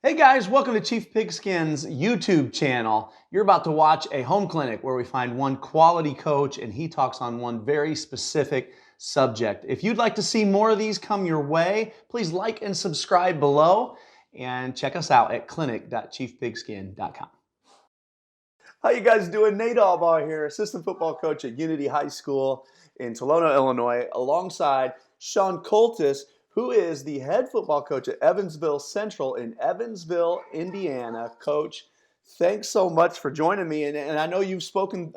Hey guys, welcome to Chief Pigskin's YouTube channel. You're about to watch a home clinic where we find one quality coach and he talks on one very specific subject. If you'd like to see more of these come your way, please like and subscribe below and check us out at clinic.chiefpigskin.com. How you guys doing? Nate Albaugh here, assistant football coach at Unity High School in Tolono, Illinois, alongside Sean Coultis, who is the head football coach at Evansville Central in Evansville, Indiana. Coach, thanks so much for joining me. And I know you've spoken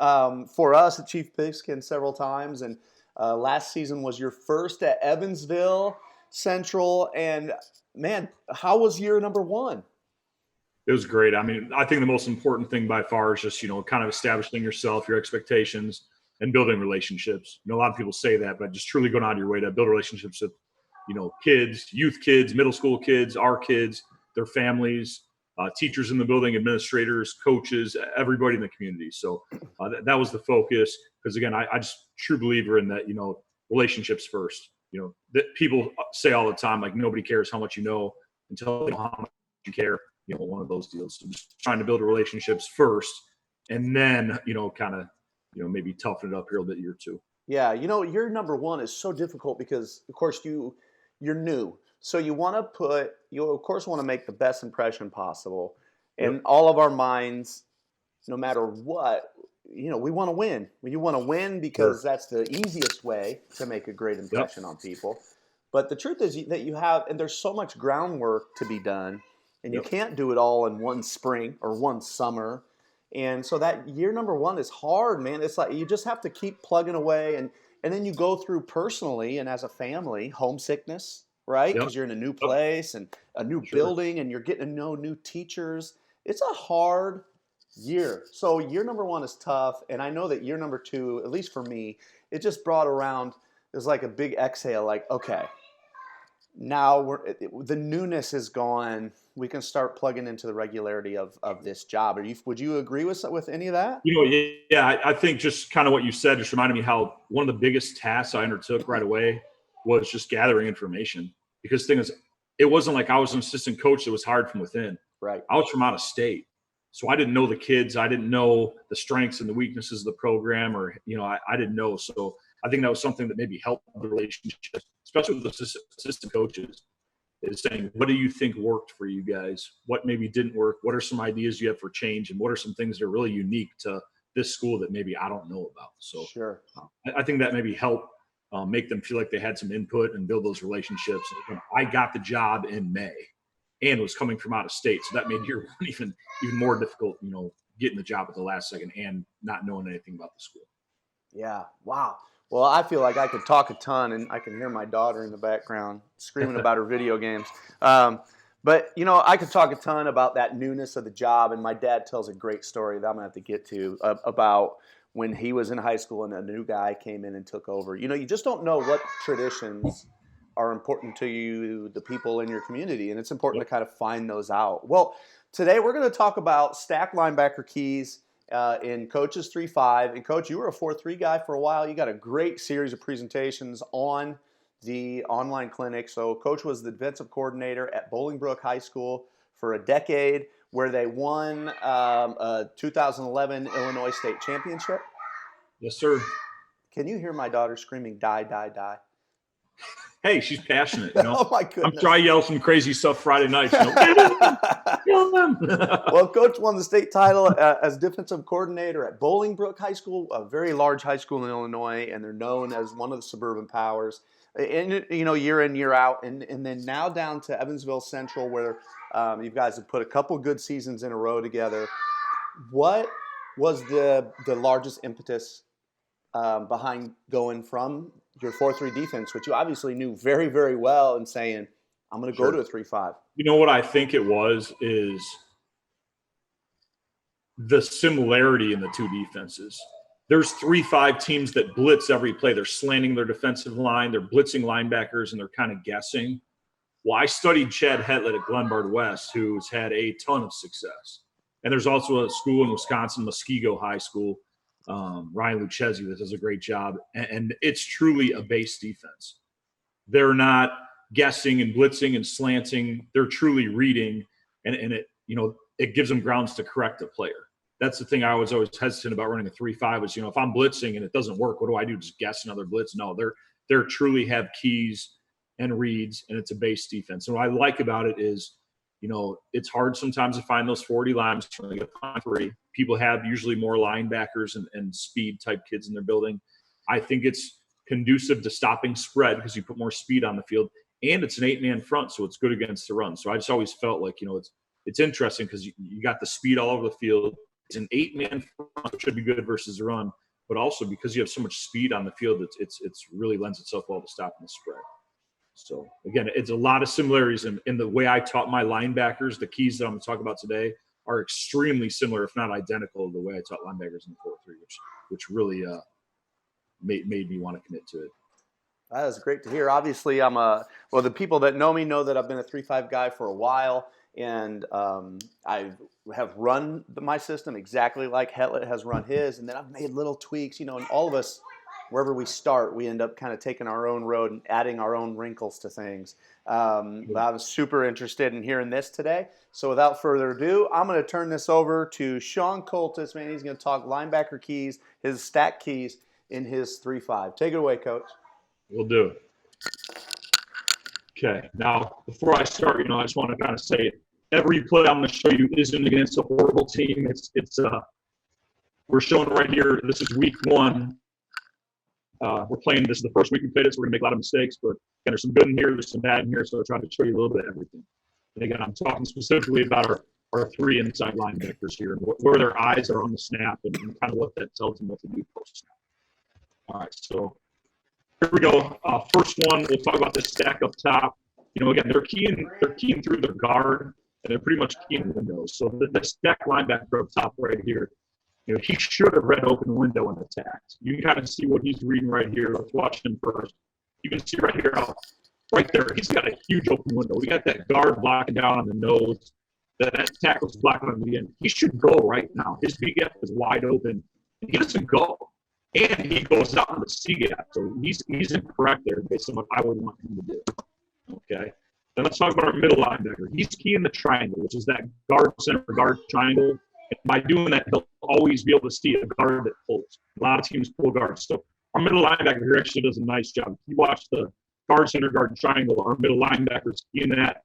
for us at Chief Pigskin several times, and last season was your first at Evansville Central. And man, how was year number one? It was great. I mean, I think the most important thing by far is just, kind of establishing yourself, your expectations, and building relationships. A lot of people say that, but just truly going out of your way to build relationships with, kids, youth kids, middle school kids, our kids, their families, teachers in the building, administrators, coaches, everybody in the community. So that was the focus. Because again, I just true believer in that, relationships first. That people say all the time, like nobody cares how much you know until they know how much you care. One of those deals. So just trying to build relationships first, and then, maybe toughen it up here a bit year two. Yeah, year number one is so difficult because, of course, you're new. So you of course want to make the best impression possible. And Yep. all of our minds, no matter what, we want to win. You want to win because Sure. that's the easiest way to make a great Yep. impression on people. But the truth is that you have, and there's so much groundwork to be done, and you Yep. can't do it all in one spring or one summer. And so that year number one is hard, man. It's like you just have to keep plugging away, and then you go through personally and as a family, homesickness, right? Yep. Because you're in a new Yep. place and a new Sure. building, and you're getting to know new teachers. It's a hard year. So year number one is tough, and I know that year number two, at least for me, it just brought around. It was like a big exhale, like, okay, now the newness is gone. We can start plugging into the regularity of this job. Would you agree with any of that? Yeah, I think just kind of what you said just reminded me how one of the biggest tasks I undertook right away was just gathering information. Because the thing is, it wasn't like I was an assistant coach that was hired from within. Right. I was from out of state. So I didn't know the kids. I didn't know the strengths and the weaknesses of the program, or, I didn't know. So I think that was something that maybe helped the relationship, especially with assistant coaches, is saying, what do you think worked for you guys? What maybe didn't work? What are some ideas you have for change? And what are some things that are really unique to this school that maybe I don't know about? So Sure. I think that maybe helped make them feel like they had some input and build those relationships. I got the job in May and was coming from out of state. So that made year one even more difficult, getting the job at the last second and not knowing anything about the school. Yeah. Wow. Well, I feel like I could talk a ton, and I can hear my daughter in the background screaming about her video games. But, I could talk a ton about that newness of the job, and my dad tells a great story that I'm going to have to get to about when he was in high school and a new guy came in and took over. You just don't know what traditions are important to you, the people in your community, and it's important Yep. to kind of find those out. Well, today we're going to talk about stack linebacker keys in Coach's 3-5. And Coach, you were a 4-3 guy for a while. You got a great series of presentations on the online clinic. So Coach was the defensive coordinator at Bolingbrook High School for a decade, where they won a 2011 Illinois State Championship. Yes, sir. Can you hear my daughter screaming, die, die, die? Hey, she's passionate. Oh, my goodness. I'm sure I yell some crazy stuff Friday nights. Well, Coach won the state title as defensive coordinator at Bolingbrook High School, a very large high school in Illinois, and they're known as one of the suburban powers. And, year in, year out. And then now down to Evansville Central, where you guys have put a couple good seasons in a row together. What was the largest impetus behind going from your 4-3 defense, which you obviously knew very, very well, and saying, I'm going to go to a 3-5? What I think it was is the similarity in the two defenses. There's 3-5 teams that blitz every play. They're slanting their defensive line. They're blitzing linebackers, and they're kind of guessing. Well, I studied Chad Hetlett at Glenbard West, who's had a ton of success. And there's also a school in Wisconsin, Muskego High School, Ryan Lucchesi, that does a great job. And it's truly a base defense. They're not guessing and blitzing and slanting. They're truly reading and it, it gives them grounds to correct a player. That's the thing I was always hesitant about running a 3-5 is, if I'm blitzing and it doesn't work, what do I do? Just guess another blitz? No, they're truly have keys and reads, and it's a base defense. And what I like about it is, it's hard sometimes to find those 40 linemen when they get on 3. People have usually more linebackers and speed type kids in their building. I think it's conducive to stopping spread because you put more speed on the field, and it's an 8-man front, so it's good against the run. So I just always felt like, it's interesting because you got the speed all over the field. It's an 8-man front, should be good versus the run, but also because you have so much speed on the field, it's really lends itself well to stopping the spread. So again, it's a lot of similarities in the way I taught my linebackers. The keys that I'm going to talk about today are extremely similar, if not identical, to the way I taught linebackers in the 4-3, which really made me want to commit to it. That was great to hear. Obviously, the people that know me know that I've been a 3-5 guy for a while, and I have run my system exactly like Hetlet has run his, and then I've made little tweaks, and all of us, wherever we start, we end up kind of taking our own road and adding our own wrinkles to things. But I was super interested in hearing this today. So without further ado, I'm going to turn this over to Sean Coultis. Man, he's going to talk linebacker keys, his stack keys in his 3-5. Take it away, Coach. We'll do. Okay. Now, before I start, I just want to kind of say it. Every play I'm going to show you isn't against a horrible team. We're showing right here. This is week 1. We're playing. This is the first week we played it, so we're going to make a lot of mistakes. But again, there's some good in here. There's some bad in here. So I try to show you a little bit of everything. And again, I'm talking specifically about our 3 inside linebackers here and where their eyes are on the snap and kind of what that tells them what to do post-snap. All right, so here we go. First one, we'll talk about this stack up top. Again, they're keying through their guard, and they're pretty much keying windows. So the stack linebacker up top right here, he should have read open window and attacked. You can kind of see what he's reading right here. Let's watch him first. You can see right here, right there, he's got a huge open window. We got that guard blocking down on the nose. That tackle's blocking on the end. He should go right now. His B-gap is wide open. He doesn't go. And he goes out on the C-gap. So he's incorrect there based on what I would want him to do. Okay. Then let's talk about our middle linebacker. He's keying the triangle, which is that guard center guard triangle. And by doing that, he'll always be able to see a guard that pulls. A lot of teams pull guards. So our middle linebacker here actually does a nice job. If you watch the guard center guard triangle, our middle linebacker's keying that.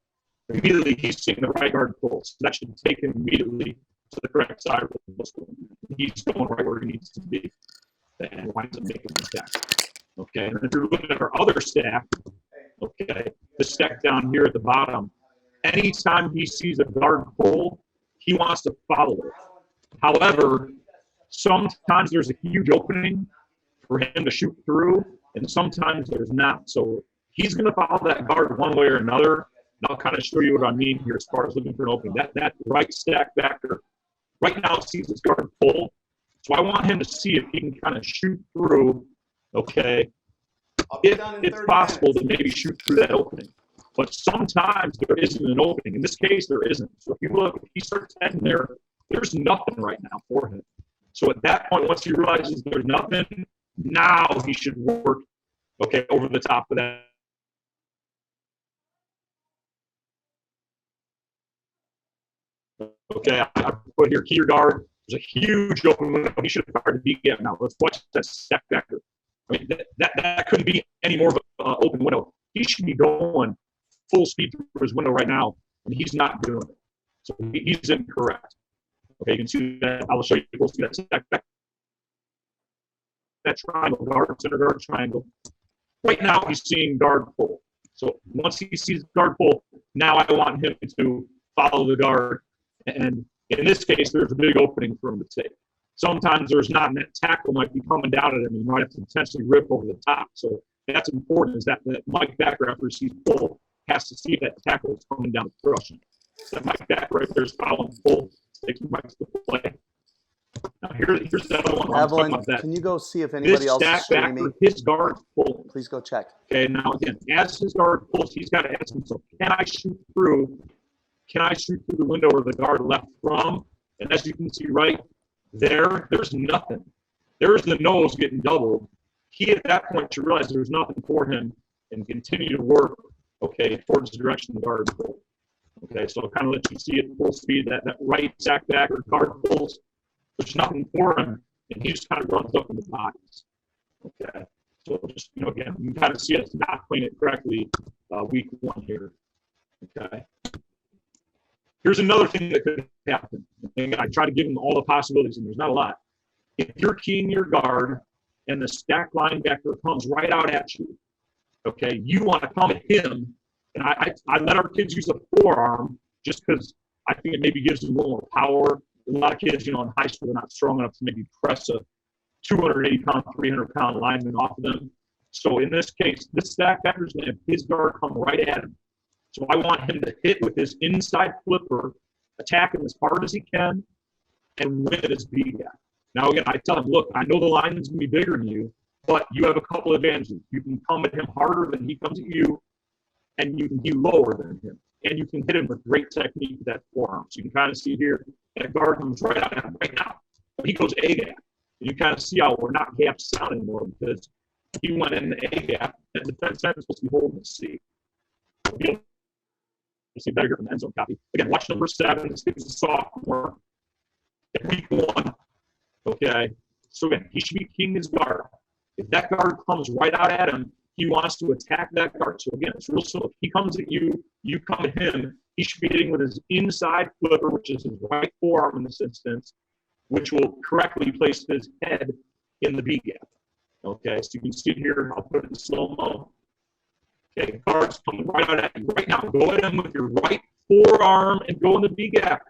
Immediately, he's seeing the right guard pull. So that should take him immediately to the correct side of the post. He's going right where he needs to be. And winds up making the stack. Okay, and if you're looking at our other stack, okay, the stack down here at the bottom, anytime he sees a guard pull, he wants to follow it. However, sometimes there's a huge opening for him to shoot through, and sometimes there's not. So he's going to follow that guard one way or another. And I'll kind of show you what I mean here as far as looking for an opening. That right stack backer right now sees his guard pull. So I want him to see if he can kind of shoot through, okay, if it's possible to maybe shoot through that opening. But sometimes there isn't an opening. In this case, there isn't. So if you look, if he starts heading there, there's nothing right now for him. So at that point, once he realizes there's nothing, now he should work, okay, over the top of that. Okay, I put here, key your guard. There's a huge open window. He should have fired a B-gap now. Let's watch that stack backer. I mean, that couldn't be any more of an open window. He should be going full speed through his window right now, and he's not doing it. So he's incorrect. Okay, you can see that. I'll show you. We'll see that stack back. That triangle, guard, center guard triangle. Right now, he's seeing guard pull. So once he sees guard pull, now I want him to follow the guard. And in this case, there's a big opening for him to take. Sometimes there's not, and that tackle might be coming down at him. He might have to potentially rip over the top. So that's important, is that Mike backer, after he sees pull, has to see that tackle is coming down to crush him. That Mike backer right there is following pull, takes Mike to the play. Now here's the other one. Evelyn, can you go see if anybody else is streaming me? His guard pull. Please go check. Okay, now again, as his guard pulls, he's got to ask himself, can I shoot through? Can I shoot through the window where the guard left from? And as you can see right there, there's nothing. There's the nose getting doubled. He, at that point, should realize there's nothing for him and continue to work, okay, towards the direction the guard pulled. Okay, so kind of let you see at full speed that right sack back or guard pulls. There's nothing for him, and he just kind of runs up in the pockets. Okay, so just, again, you can kind of see us not playing it correctly week one here. Okay. Here's another thing that could happen. And I try to give them all the possibilities, and there's not a lot. If you're keying your guard and the stack linebacker comes right out at you, okay, you want to come at him. And I let our kids use a forearm just because I think it maybe gives them a little more power. A lot of kids, in high school, they're not strong enough to maybe press a 280-pound, 300-pound lineman off of them. So in this case, this stack backer is going to have his guard come right at him. So I want him to hit with his inside flipper, attack him as hard as he can, and win at his B gap. Now, again, I tell him, look, I know the lineman's going to be bigger than you, but you have a couple advantages. You can come at him harder than he comes at you, and you can be lower than him. And you can hit him with great technique with that forearm. So you can kind of see here, that guard comes right out at him right now. He goes A gap. And you kind of see how we're not gap sound anymore because he went in the A gap, and the defense end is supposed to be holding the C. You see better from the end zone copy. Again, watch number 7. This is a sophomore in week 1. Okay. So again, he should be keying his guard. If that guard comes right out at him, he wants to attack that guard. So again, it's real simple. If he comes at you, you come at him. He should be hitting with his inside flipper, which is his right forearm in this instance, which will correctly place his head in the B gap. Okay, so you can see here, I'll put it in slow-mo. Okay, guards coming right out at you right now. Go at him with your right forearm and go in the B gap.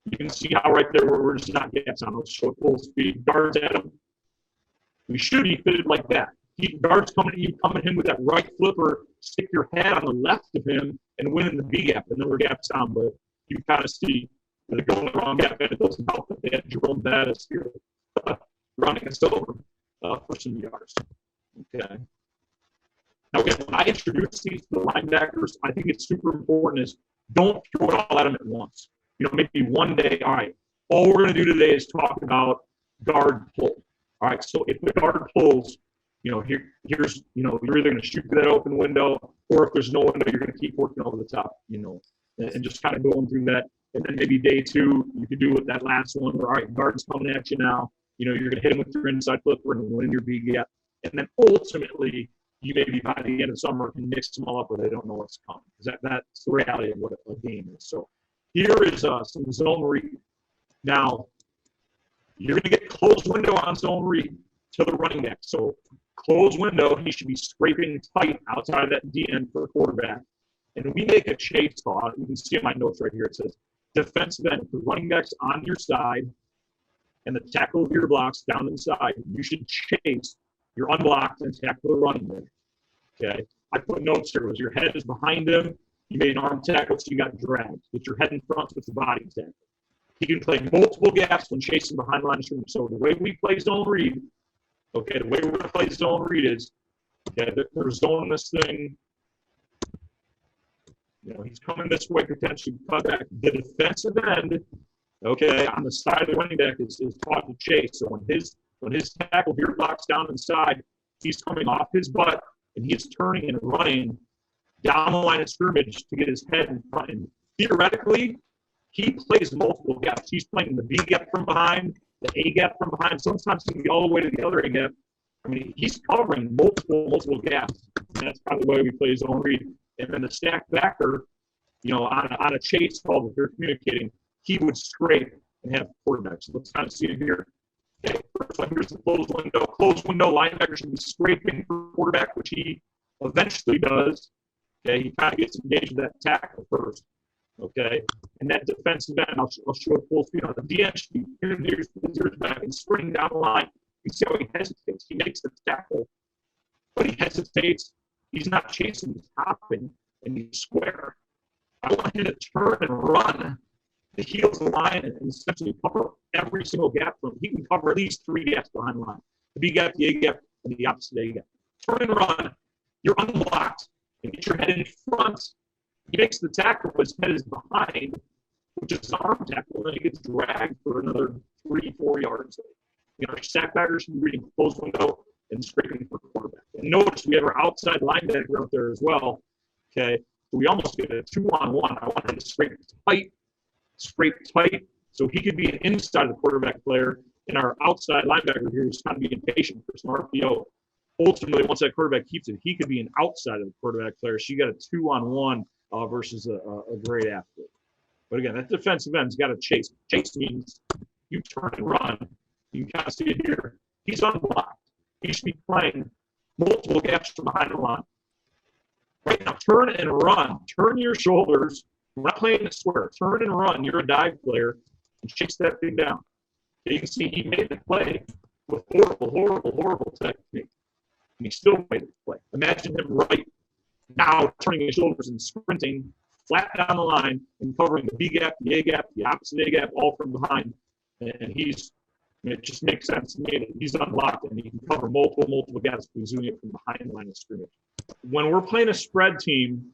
You can see how right there we're just not gaps on. Let's show full speed. Guards at him. We should be fitted like that. Guards coming at you, come at him with that right flipper, stick your head on the left of him, and win in the B gap. And then we're gaps down, but you kind of see they're going the wrong gap, and it doesn't help that they had Jerome Bettis here running us over for some yards. Okay. Now, again, when I introduce these to the linebackers, I think it's super important is don't throw it all at them at once. Maybe one day, all right, all we're going to do today is talk about guard pull. All right, so if the guard pulls, here's, you're either going to shoot through that open window, or if there's no window, you're going to keep working over the top, and just kind of going through that. And then maybe day 2, you could do with that last one where, all right, guard's coming at you now. You're going to hit him with your inside flipper and win your B gap. And then ultimately, you maybe by the end of summer can mix them all up where they don't know what's coming. Because that's the reality of what a game is. So here is some zone read. Now, you're going to get closed window on zone read to the running back. So closed window, he should be scraping tight outside of that D end for a quarterback. And we make a chase call. You can see in my notes right here. It says defensive end. If the running back's on your side and the tackle of your blocks down inside, you should chase your unblocked and tackle the running back. Okay. I put notes here. Was your head is behind him. You made an arm tackle, so you got dragged. Get your head in front with the body tackle. He can play multiple gaps when chasing behind the line of scrimmage. So the way we play zone read, okay, the way we're going to play zone read is, okay, they're zoning this thing. He's coming this way, potentially cut back. The defensive end, okay, on the side of the running back is taught to chase. So when his tackle here blocks down inside, he's coming off his butt and he's turning and running down the line of scrimmage to get his head in front. And theoretically, he plays multiple gaps. He's playing the B gap from behind, the A gap from behind. Sometimes he can be all the way to the other A gap. I mean, he's covering multiple gaps. And that's kind of the way we play zone read. And then the stack backer, on a chase call that they're communicating, he would scrape and have quarterbacks. So let's kind of see it here. Okay, first one, here's the closed window. Closed window, linebacker should be scraping for quarterback, which he eventually does. Okay, he kind of gets engaged with that tackle first. Okay, and that defensive end, I'll show it full speed on the DN should be here's back and sprinting down the line. You see how he hesitates. He makes the tackle, but he hesitates. He's not chasing, he's hopping, and he's square. I want him to turn and run the heels of the line and essentially cover every single gap from him. He can cover at least 3 gaps behind the line. The B gap, the A gap, and the opposite A gap. Turn and run. You're unblocked. And get your head in front. He makes the tackle, but his head is behind, which is an arm tackle, and then he gets dragged for another 3-4 yards. Our sack backers should be reading closed window and scraping for quarterback. And notice we have our outside linebacker out there as well. Okay, So we almost get a 2-on-1. I want him to scrape tight, so he could be an inside of the quarterback player, and our outside linebacker here is kind of being patient for some RPO. Ultimately, once that quarterback keeps it, he could be an outside of the quarterback player. So you got a 2-on-1 versus a great athlete. But again, that defensive end's got to chase. Chase means you turn and run. You can kind of see it here. He's unblocked. He should be playing multiple gaps from behind the line. Right now, turn and run. Turn your shoulders. We're not playing it square. Turn and run. You're a dive player and chase that thing down. You can see he made the play with horrible technique. And he still made the play. Imagine him right now turning his shoulders and sprinting flat down the line and covering the B gap, the A gap, the opposite A gap, all from behind. And it just makes sense to me that he's unblocked and he can cover multiple gaps by doing it from behind the line of scrimmage. When we're playing a spread team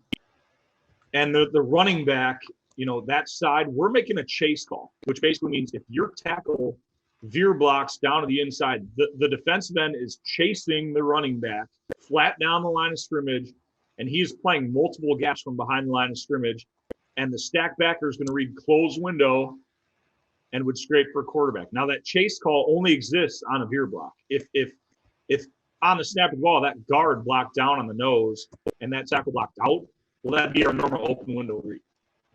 and the running back, that side, we're making a chase call, which basically means if your tackle veer blocks down to the inside, the defensive end is chasing the running back flat down the line of scrimmage, and he's playing multiple gaps from behind the line of scrimmage, and the stack backer is going to read close window and would scrape for a quarterback. Now that chase call only exists on a veer block. If on the snap of the ball, that guard blocked down on the nose and that tackle blocked out, well, that'd be our normal open window read.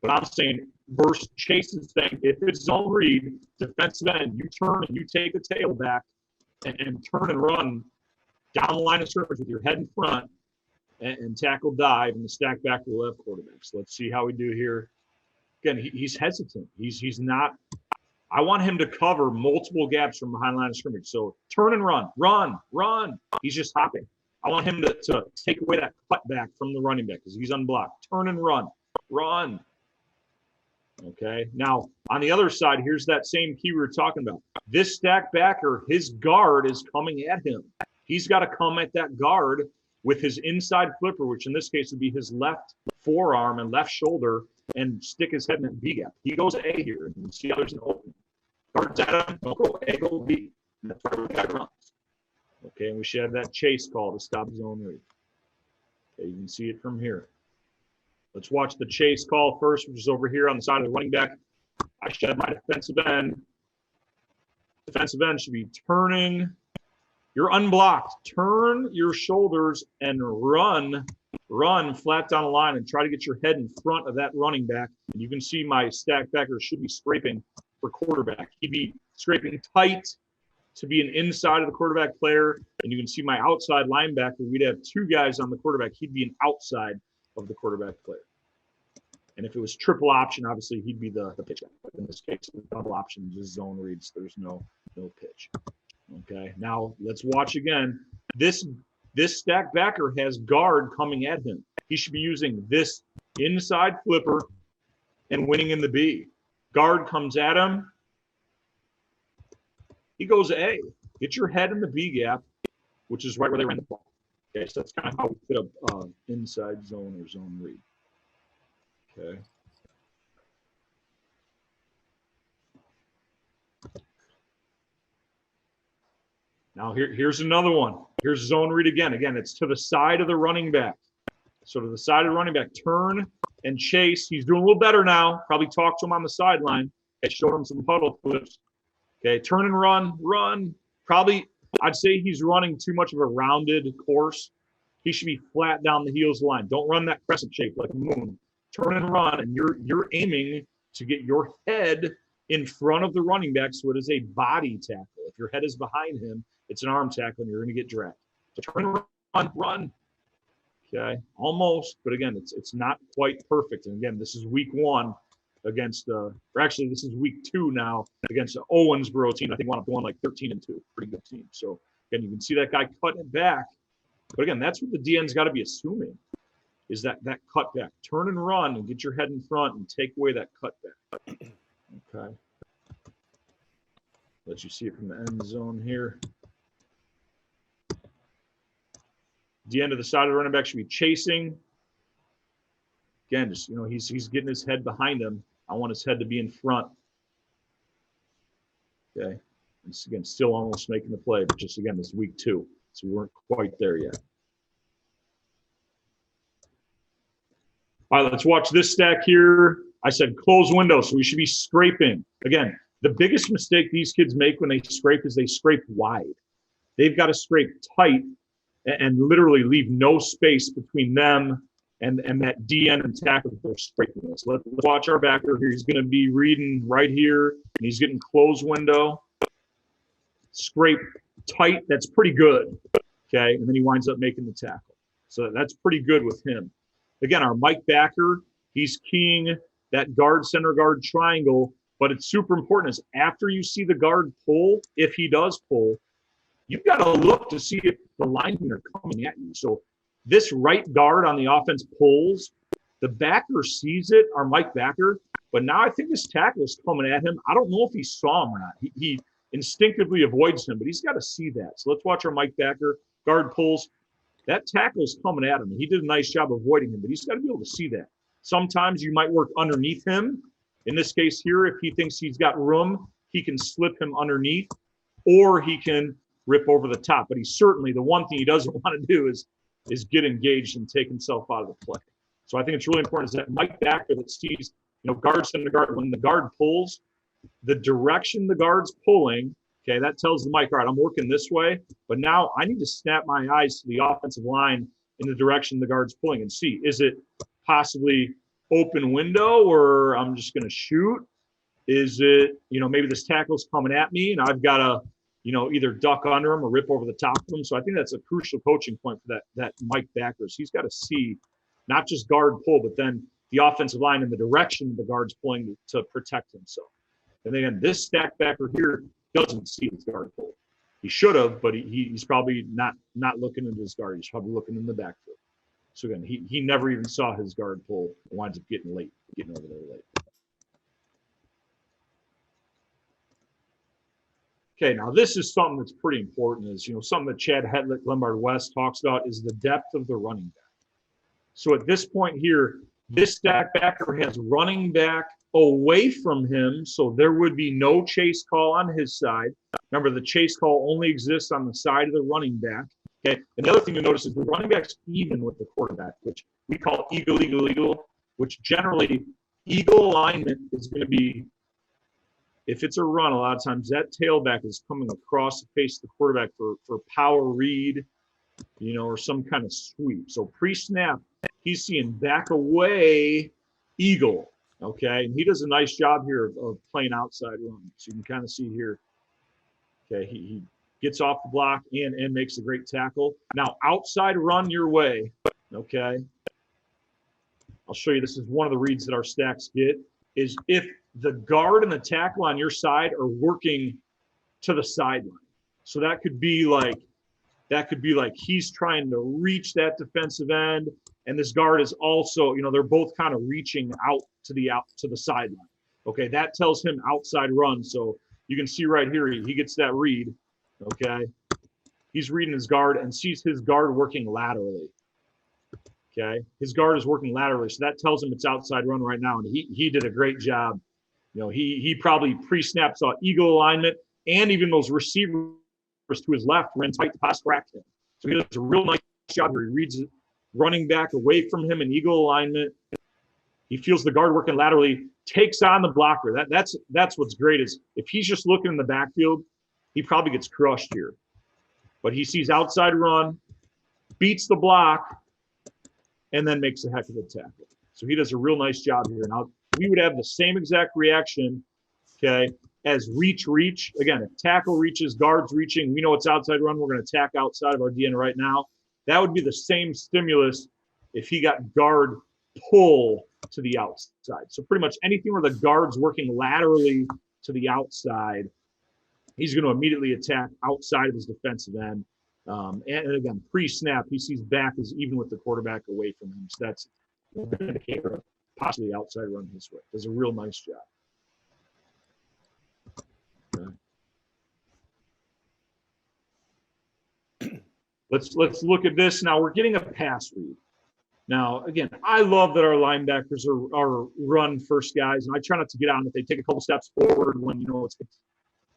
But I'm saying versus Chase's thing, if it's zone read, defensive end, you turn and you take the tail back and turn and run down the line of scrimmage with your head in front and tackle dive, and the stack back will have quarterbacks. Let's see how we do here. Again, he's hesitant. He's not. I want him to cover multiple gaps from behind the line of scrimmage. So turn and run. He's just hopping. I want him to take away that cutback from the running back because he's unblocked. Turn and run. Okay. Now, on the other side, here's that same key we were talking about. This stack backer, his guard is coming at him. He's got to come at that guard with his inside flipper, which in this case would be his left forearm and left shoulder, and stick his head in that B gap. He goes A here, and you see how there's an opening. Guards at him, don't go A, go B. And that's where the guy runs. Okay, and we should have that chase call to stop zone read. Okay, you can see it from here. Let's watch the chase call first, which is over here on the side of the running back. I should have my defensive end. Defensive end should be turning. You're unblocked. Turn your shoulders and run flat down the line and try to get your head in front of that running back. And you can see my stack backer should be scraping for quarterback. He'd be scraping tight to be an inside of the quarterback player. And you can see my outside linebacker. We'd have two guys on the quarterback. He'd be an outside of the quarterback player. And if it was triple option, obviously he'd be the pitch guy. But in this case, the double option, just zone reads. There's no pitch. Okay, now let's watch again. This stack backer has guard coming at him. He should be using this inside flipper and winning in the B. Guard comes at him. He goes A. Get your head in the B gap, which is right where they ran the ball. Okay, so that's kind of how we fit up inside zone or zone read. Okay. Now here's another one. Here's zone read again. Again, it's to the side of the running back. So to the side of the running back, turn and chase. He's doing a little better now. Probably talked to him on the sideline. I showed him some huddle clips. Okay, turn and run. Probably, I'd say he's running too much of a rounded course. He should be flat down the heels of the line. Don't run that crescent shape like a moon. Turn and run, and you're aiming to get your head in front of the running back so it is a body tackle. If your head is behind him, it's an arm tackle, and you're going to get dragged. So turn and run. Okay, almost, but again, it's not quite perfect. And again, this is week one against, or actually this is week 2 now against the Owensboro team. I think wound up going like 13-2, pretty good team. So again, you can see that guy cutting it back. But again, that's what the DN's got to be assuming is that cut back. Turn and run and get your head in front and take away that cut back. Okay. Let you see it from the end zone here. The end of the side of the running back should be chasing. Again, just he's getting his head behind him. I want his head to be in front. Okay. And again, still almost making the play, but just again, this is week 2. So we weren't quite there yet. All right, let's watch this stack here. I said close window, so we should be scraping. Again, the biggest mistake these kids make when they scrape is they scrape wide. They've got to scrape tight and literally leave no space between them and that DN and tackle that they're scraping this. Let's watch our backer here. He's going to be reading right here, and he's getting close window. Scrape tight, that's pretty good, okay? And then he winds up making the tackle. So that's pretty good with him. Again, our Mike backer, he's keying that guard, center guard triangle, but it's super important is after you see the guard pull, if he does pull, you've got to look to see if the linemen are coming at you. So this right guard on the offense pulls, the backer sees it, our Mike backer, but now I think this tackle is coming at him. I don't know if he saw him or not. He instinctively avoids him, but he's got to see that. So let's watch our Mike backer. Guard pulls. That tackle is coming at him. He did a nice job avoiding him, but he's got to be able to see that. Sometimes you might work underneath him. In this case here, if he thinks he's got room, he can slip him underneath, or he can rip over the top. But he certainly, the one thing he doesn't want to do is get engaged and take himself out of the play. So I think it's really important is that Mike backer that sees, guard, center guard, when the guard pulls, the direction the guard's pulling, okay, that tells the Mike, all right, I'm working this way, but now I need to snap my eyes to the offensive line in the direction the guard's pulling and see, is it possibly open window or I'm just going to shoot? Is it, maybe this tackle's coming at me and I've got to, either duck under him or rip over the top of him. So I think that's a crucial coaching point for that Mike backers. He's got to see not just guard pull, but then the offensive line in the direction the guard's pulling to protect himself. And then this stack backer here doesn't see his guard pull. He should have, but he's probably not looking into his guard. He's probably looking in the backfield. So again, he never even saw his guard pull. Winds up getting over there late. Okay, now this is something that's pretty important. Is something that Chad Hetlick, Lombard West talks about is the depth of the running back. So at this point here, this stack backer has running back away from him, so there would be no chase call on his side. Remember, the chase call only exists on the side of the running back. Okay, and the other thing you'll notice is the running back's even with the quarterback, which we call eagle, which generally eagle alignment is going to be, if it's a run, a lot of times that tailback is coming across the face of the quarterback for power read, or some kind of sweep. So pre-snap, he's seeing back away eagle. Okay, and he does a nice job here of playing outside run. So you can kind of see here, okay, he gets off the block and makes a great tackle. Now, outside run your way, okay, I'll show you, this is one of the reads that our stacks get, is if the guard and the tackle on your side are working to the sideline. So that could be like he's trying to reach that defensive end, and this guard is also, they're both kind of reaching out to the sideline. Okay, that tells him outside run. So you can see right here, he gets that read. Okay, he's reading his guard and sees his guard working laterally. Okay, his guard is working laterally, so that tells him it's outside run right now, and he did a great job. He probably pre-snap saw eagle alignment, and even those receivers to his left ran tight to pass crack him. So he does a real nice job here. He reads it, running back away from him in eagle alignment. He feels the guard working laterally, takes on the blocker. That's what's great is if he's just looking in the backfield, he probably gets crushed here. But he sees outside run, beats the block, and then makes a heck of a tackle. So he does a real nice job here. Now, we would have the same exact reaction, okay, as reach. Again, if tackle reaches, guards reaching, we know it's outside run, we're going to tack outside of our DN right now. That would be the same stimulus if he got guard pull to the outside. So pretty much anything where the guard's working laterally to the outside, he's going to immediately attack outside of his defensive end. And again, pre-snap, he sees back is even with the quarterback away from him. So that's an indicator of possibly outside run his way. Does a real nice job. Okay. Let's look at this. Now we're getting a pass read. Now, again, I love that our linebackers are run first guys, and I try not to get on if they take a couple steps forward when, it's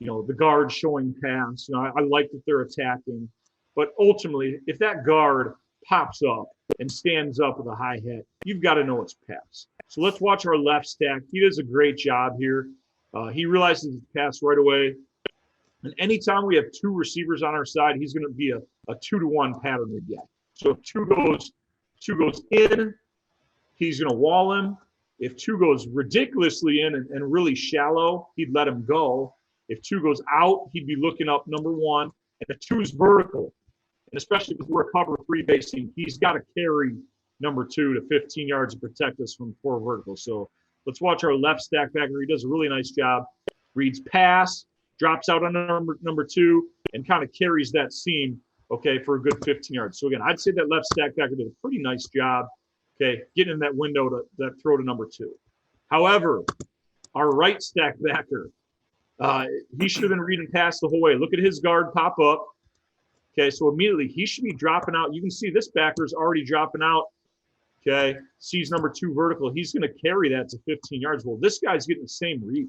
the guard showing pass. I like that they're attacking. But ultimately, if that guard pops up and stands up with a high hit, you've got to know it's pass. So let's watch our left stack. He does a great job here. He realizes it's pass right away. And anytime we have two receivers on our side, he's going to be a 2-to-1 pattern again. So if two goes in, he's going to wall him. If two goes ridiculously in and really shallow, he'd let him go. If two goes out, he'd be looking up number one. And if two's vertical, and especially if we're a cover three basing, he's got to carry number two to 15 yards to protect us from 4 verticals. So let's watch our left stack backer. He does a really nice job. Reads pass, drops out on number two, and kind of carries that seam, okay, for a good 15 yards. So again, I'd say that left stack backer did a pretty nice job, okay, getting in that window to that throw to number two. However, our right stack backer, he should have been reading pass the whole way. Look at his guard pop up. Okay, so immediately he should be dropping out. You can see this backer is already dropping out. Okay, sees number two vertical. He's going to carry that to 15 yards. Well, this guy's getting the same read.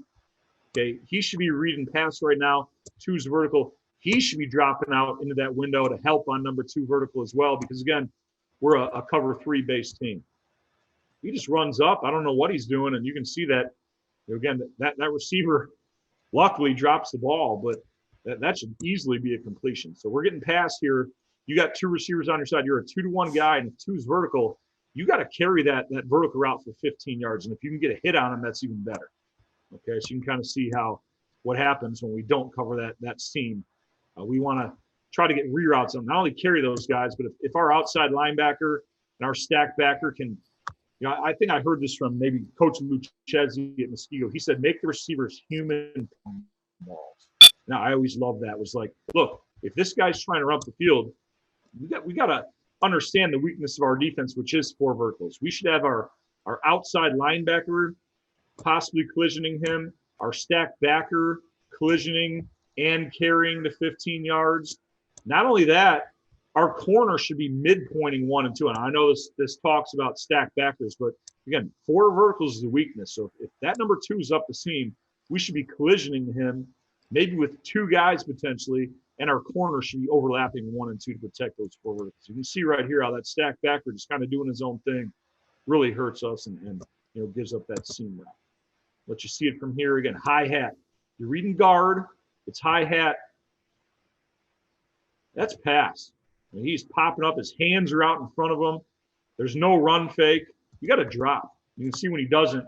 Okay, he should be reading pass right now. Two's vertical. He should be dropping out into that window to help on number two vertical as well, because again, we're a cover three base team. He just runs up. I don't know what he's doing, and you can see that. Again, that receiver luckily drops the ball, but that should easily be a completion. So we're getting past here. You got two receivers on your side. You're a 2-to-1 guy, and if two's vertical, you got to carry that vertical route for 15 yards. And if you can get a hit on him, that's even better. Okay, so you can kind of see what happens when we don't cover that seam. We want to try to get reroutes on, not only carry those guys, but if our outside linebacker and our stack backer can, I think I heard this from maybe Coach Coultis at Muskego. He said, make the receivers human balls. Now, I always love that. It was like, look, if this guy's trying to run up the field, we got to understand the weakness of our defense, which is 4 verticals. We should have our outside linebacker possibly collisioning him, our stack backer collisioning and carrying to 15 yards. Not only that, our corner should be midpointing 1 and 2. And I know this talks about stack backers, but again, 4 verticals is a weakness. So if that number 2 is up the seam, we should be collisioning him, maybe with 2 guys potentially, and our corner should be overlapping 1 and 2 to protect those 4 verticals. You can see right here how that stack backer just kind of doing his own thing really hurts us and gives up that seam route. Let you see it from here again. High hat. You're reading guard. It's high hat. That's pass. And he's popping up. His hands are out in front of him. There's no run fake. You got to drop. You can see when he doesn't,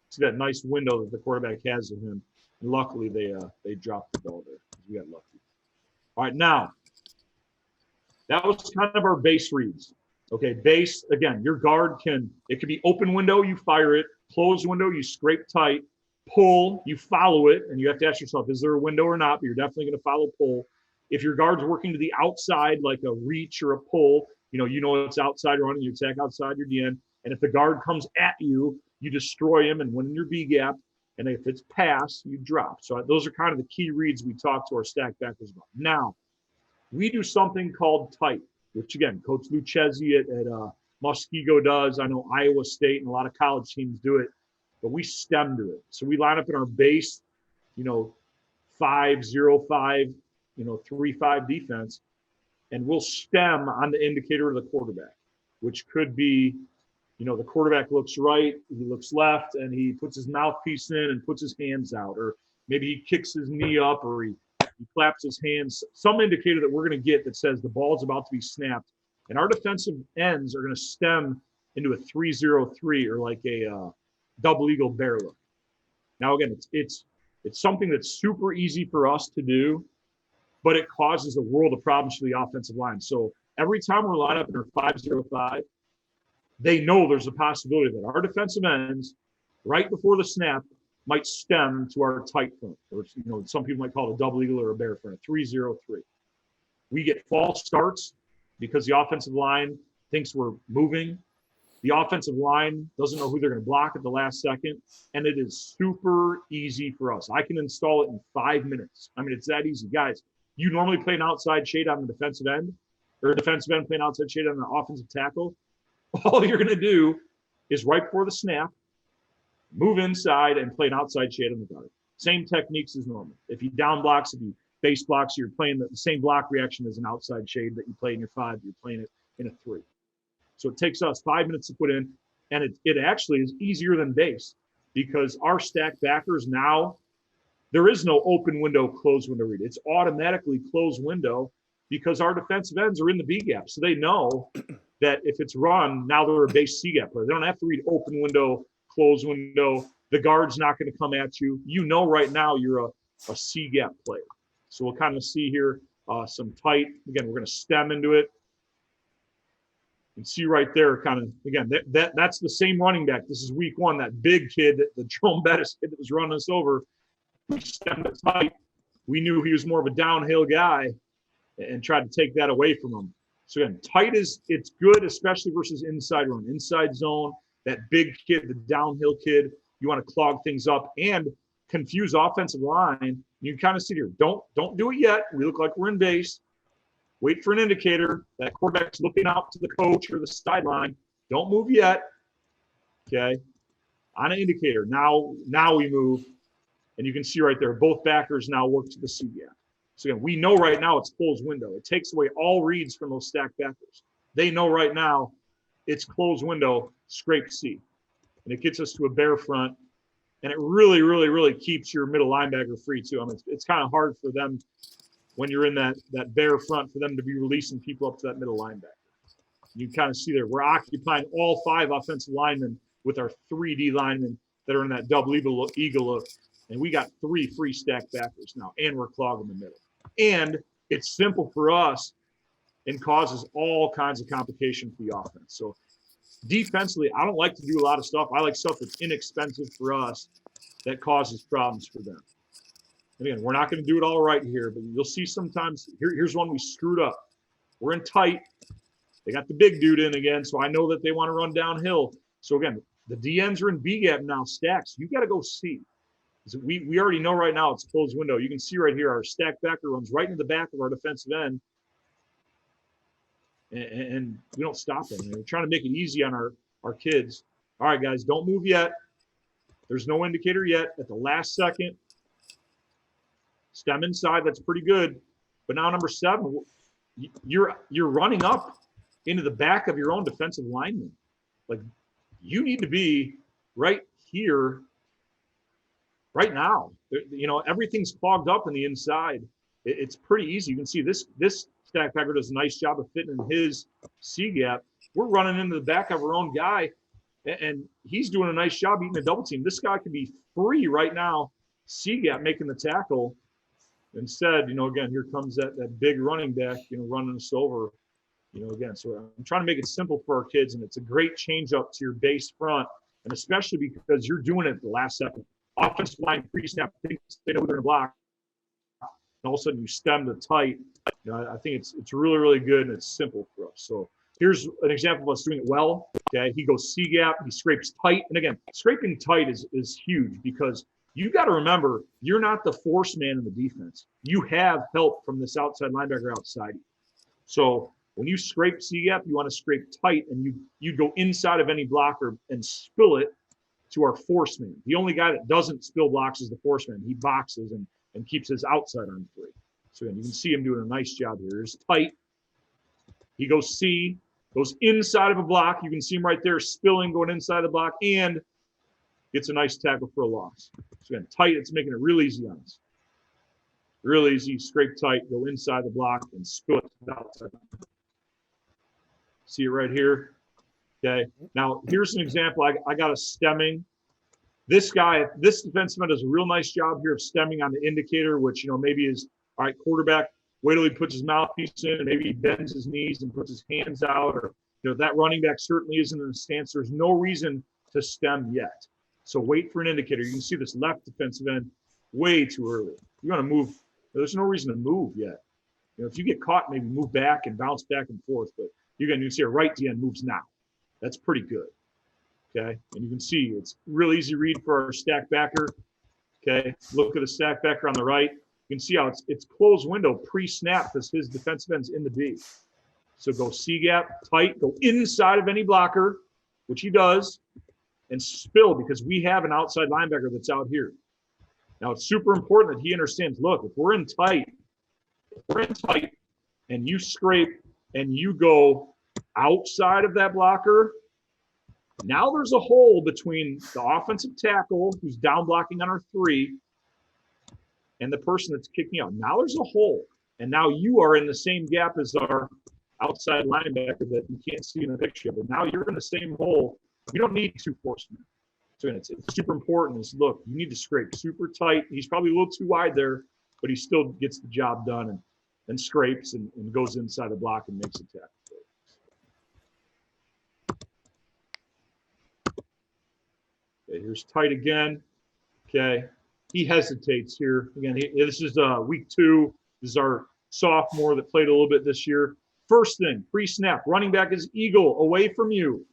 see that nice window that the quarterback has of him. And luckily, they dropped the ball there. We got lucky. All right, now, that was kind of our base reads. Okay, base, again, your guard it could be open window, you fire it. Closed window, you scrape tight. Pull, you follow it. And you have to ask yourself, is there a window or not? But you're definitely going to follow pull. If your guard's working to the outside, like a reach or a pull, you know it's outside running, you attack outside your DN. And if the guard comes at you, you destroy him and win your B gap. And if it's pass, you drop. So those are kind of the key reads we talk to our stack backers about. Now, we do something called tight, which again, Coach Coultis at Muskego does. I know Iowa State and a lot of college teams do it, but we stem to it. So we line up in our base, 5-0-5, 3-5 defense, and we'll stem on the indicator of the quarterback, which could be, the quarterback looks right, he looks left, and he puts his mouthpiece in and puts his hands out, or maybe he kicks his knee up, or he claps his hands. Some indicator that we're going to get that says the ball's about to be snapped. And our defensive ends are going to stem into a 3-0-3 or like a double eagle bear look. Now, again, it's something that's super easy for us to do, but it causes a world of problems for the offensive line. So every time we're lined up in our 5-0-5, they know there's a possibility that our defensive ends, right before the snap, might stem to our tight front, or some people might call it a double eagle or a bear front, a 3-0-3. We get false starts because the offensive line thinks we're moving. The offensive line doesn't know who they're going to block at the last second, and it is super easy for us. I can install it in 5 minutes. I mean, it's that easy. Guys, you normally play an outside shade on the defensive end, or a defensive end play an outside shade on the offensive tackle. All you're going to do is right before the snap, move inside and play an outside shade on the guard. Same techniques as normal. If he down blocks, if he base blocks, you're playing the same block reaction as an outside shade that you play in your 5. You're playing it in a 3. So it takes us 5 minutes to put in. And it actually is easier than base because our stack backers now, there is no open window, closed window read. It's automatically closed window because our defensive ends are in the B gap. So they know that if it's run, now they're a base C gap player. They don't have to read open window, closed window. The guard's not going to come at you. You know right now you're a C gap player. So we'll kind of see here some tight. Again, we're going to stem into it. You can see right there, kind of, again, that's the same running back. This is week one, that big kid, the Jerome Bettis kid that was running us over. We stemmed it tight. We knew he was more of a downhill guy and tried to take that away from him. So again, tight it's good, especially versus inside run, inside zone, that big kid, the downhill kid. You want to clog things up and confuse offensive line. You can kind of see here, don't do it yet. We look like we're in base. Wait for an indicator. That quarterback's looking out to the coach or the sideline. Don't move yet. Okay. On an indicator. Now we move. And you can see right there, both backers now work to the C gap. So again, we know right now it's closed window. It takes away all reads from those stacked backers. They know right now it's closed window, scrape C. And it gets us to a bare front. And it really, really, really keeps your middle linebacker free too. I mean, it's kind of hard for them when you're in that bare front for them to be releasing people up to that middle linebacker. You kind of see there, we're occupying all 5 offensive linemen with our 3D linemen that are in that double eagle look. And we got 3 free stack backers now, and we're clogging the middle. And it's simple for us and causes all kinds of complication for the offense. So defensively, I don't like to do a lot of stuff. I like stuff that's inexpensive for us that causes problems for them. And again, we're not going to do it all right here, but you'll see sometimes, here's one we screwed up. We're in tight. They got the big dude in again, so I know that they want to run downhill. So again, the DNs are in B gap now, stacks. You got to go C. We already know right now it's closed window. You can see right here, our stack backer runs right into the back of our defensive end. And we don't stop them. We're trying to make it easy on our kids. All right, guys, don't move yet. There's no indicator yet. At the last second, stem inside. That's pretty good. But now number 7, you're running up into the back of your own defensive lineman. Like, you need to be right here right now. You know, everything's clogged up in the inside. It's pretty easy. You can see this stack backer does a nice job of fitting in his C gap. We're running into the back of our own guy, and he's doing a nice job eating a double team. This guy could be free right now, C gap, making the tackle. Instead, you know, again, here comes that big running back, you know, running us over, you know, again. So I'm trying to make it simple for our kids, and it's a great change up to your base front, and especially because you're doing it at the last second. Offensive line pre-snap, they know they're going to block, and all of a sudden you stem the tight. You know, I think it's really, really good, and it's simple for us. So here's an example of us doing it well. Okay, he goes C gap, he scrapes tight, and again, scraping tight is huge because you got to remember, you're not the force man in the defense. You have help from this outside linebacker outside you. So when you scrape C gap, you want to scrape tight, and you go inside of any blocker and spill it to our force man. The only guy that doesn't spill blocks is the force man. He boxes and keeps his outside on free. So again, you can see him doing a nice job here. Here's tight. He goes C, goes inside of a block. You can see him right there spilling, going inside the block, and gets a nice tackle for a loss. So again, tight, it's making it real easy on us. Real easy, scrape tight, go inside the block, and spill it to the outside. See it right here? Okay. Now, here's an example. I got a stemming. This defensive end does a real nice job here of stemming on the indicator, which, you know, maybe is, all right, quarterback, wait till he puts his mouthpiece in, and maybe he bends his knees and puts his hands out, or, you know, that running back certainly isn't in a stance. There's no reason to stem yet. So wait for an indicator. You can see this left defensive end way too early. You want to move. There's no reason to move yet. You know, if you get caught, maybe move back and bounce back and forth. But you can see a right DN moves now. That's pretty good. Okay, and you can see it's real easy read for our stack backer. Okay, look at the stack backer on the right. You can see how it's closed window pre-snap because his defensive end's in the B. So go C gap, tight, go inside of any blocker, which he does, and spill because we have an outside linebacker that's out here. Now it's super important that he understands, look, if we're in tight and you scrape and you go outside of that blocker, Now there's a hole between the offensive tackle who's down blocking on our 3 and the person that's kicking out. Now there's a hole. And now you are in the same gap as our outside linebacker that you can't see in the picture. But now you're in the same hole. You don't need 2 forcemen. So it's super important is, look, you need to scrape super tight. He's probably a little too wide there, but he still gets the job done and scrapes and goes inside the block and makes a tackle. Okay, here's tight again. Okay, he hesitates here. Again, this is week 2. This is our sophomore that played a little bit this year. First thing, pre-snap, running back is eagle, away from you.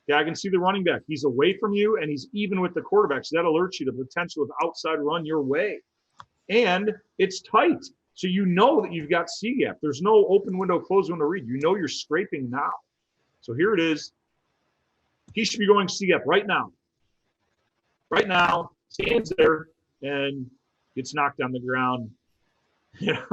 Okay, I can see the running back. He's away from you, and he's even with the quarterback, so that alerts you to the potential of outside run your way. And it's tight, so you know that you've got C-gap. There's no open window, closed window read. You know you're scraping now. So here it is. He should be going C-gap right now. Right now, stands there and gets knocked on the ground. Yeah,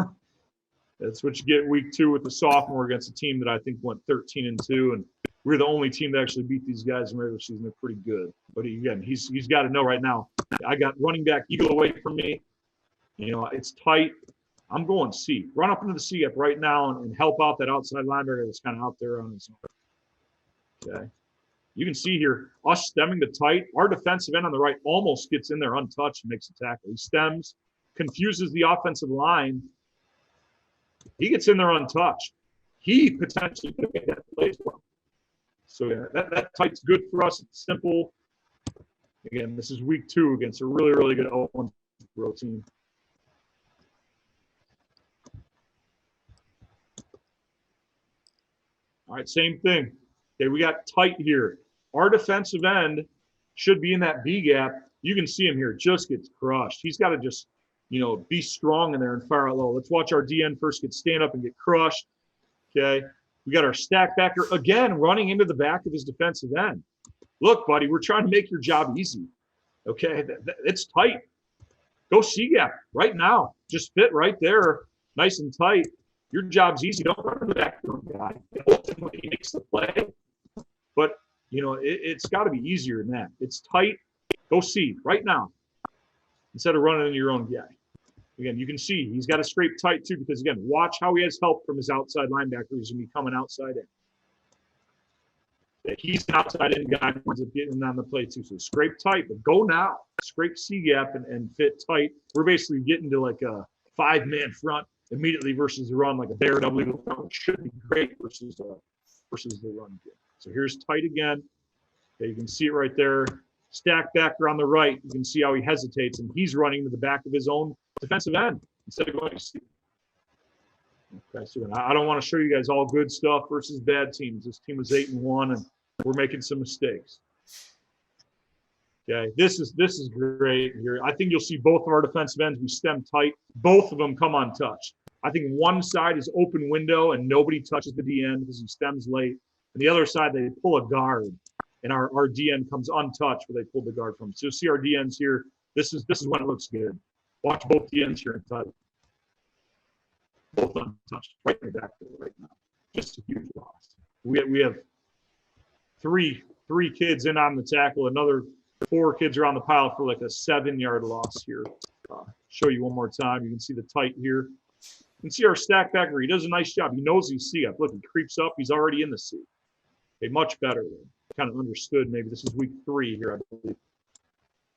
that's what you get week 2 with the sophomore against a team that I think went 13-2, and we're the only team that actually beat these guys in the regular season. They're pretty good. But again, he's got to know right now, I got running back eagle away from me. You know, it's tight. I'm going C. Run up into the C gap right now and help out that outside linebacker that's kind of out there on his own. Okay. You can see here, us stemming the tight. Our defensive end on the right almost gets in there untouched and makes a tackle. He stems, confuses the offensive line. He gets in there untouched. He potentially could make that play as well. So yeah, that tight's good for us. It's simple. Again, this is week 2 against a really, really good 0-1 team. All right, same thing. Okay, we got tight here. Our defensive end should be in that B gap. You can see him here, just gets crushed. He's got to just, be strong in there and fire out low. Let's watch our DN first get stand up and get crushed. Okay, we got our stack backer again running into the back of his defensive end. Look, buddy, we're trying to make your job easy. Okay, it's tight. Go C gap right now. Just fit right there, nice and tight. Your job's easy. Don't run in the back of the guy. Ultimately, he makes the play. But, it's got to be easier than that. It's tight. Go C right now instead of running into your own guy. Again, you can see he's got to scrape tight too because, again, watch how he has help from his outside linebacker who's going to be coming outside in. He's an outside in guy who ends up getting on the play too. So scrape tight, but go now. Scrape C gap and fit tight. We're basically getting to like a 5-man front immediately versus the run, like a bear double eagle front, which should be great versus the run game. So here's tight again. Okay, you can see it right there. Stack backer on the right. You can see how he hesitates, and he's running to the back of his own defensive end instead of going to C. Okay, so I don't want to show you guys all good stuff versus bad teams. This team was 8-1, and we're making some mistakes. Okay, this is great here. I think you'll see both of our defensive ends. We stem tight. Both of them come untouched. I think one side is open window, and nobody touches the DN because he stems late. And the other side, they pull a guard, and our DN comes untouched where they pulled the guard from. So you'll see our DNs here. This is when it looks good. Watch both DNs here in tight. Both untouched, right in the back right now. Just a huge loss. We have three kids in on the tackle. Another 4 kids are on the pile for like a 7-yard loss here. Show you one more time. You can see the tight here. You can see our stack backer. He does a nice job. He knows he's C up. Look, he creeps up. He's already in the C. Okay, much better. Kind of understood. Maybe this is week 3 here, I believe.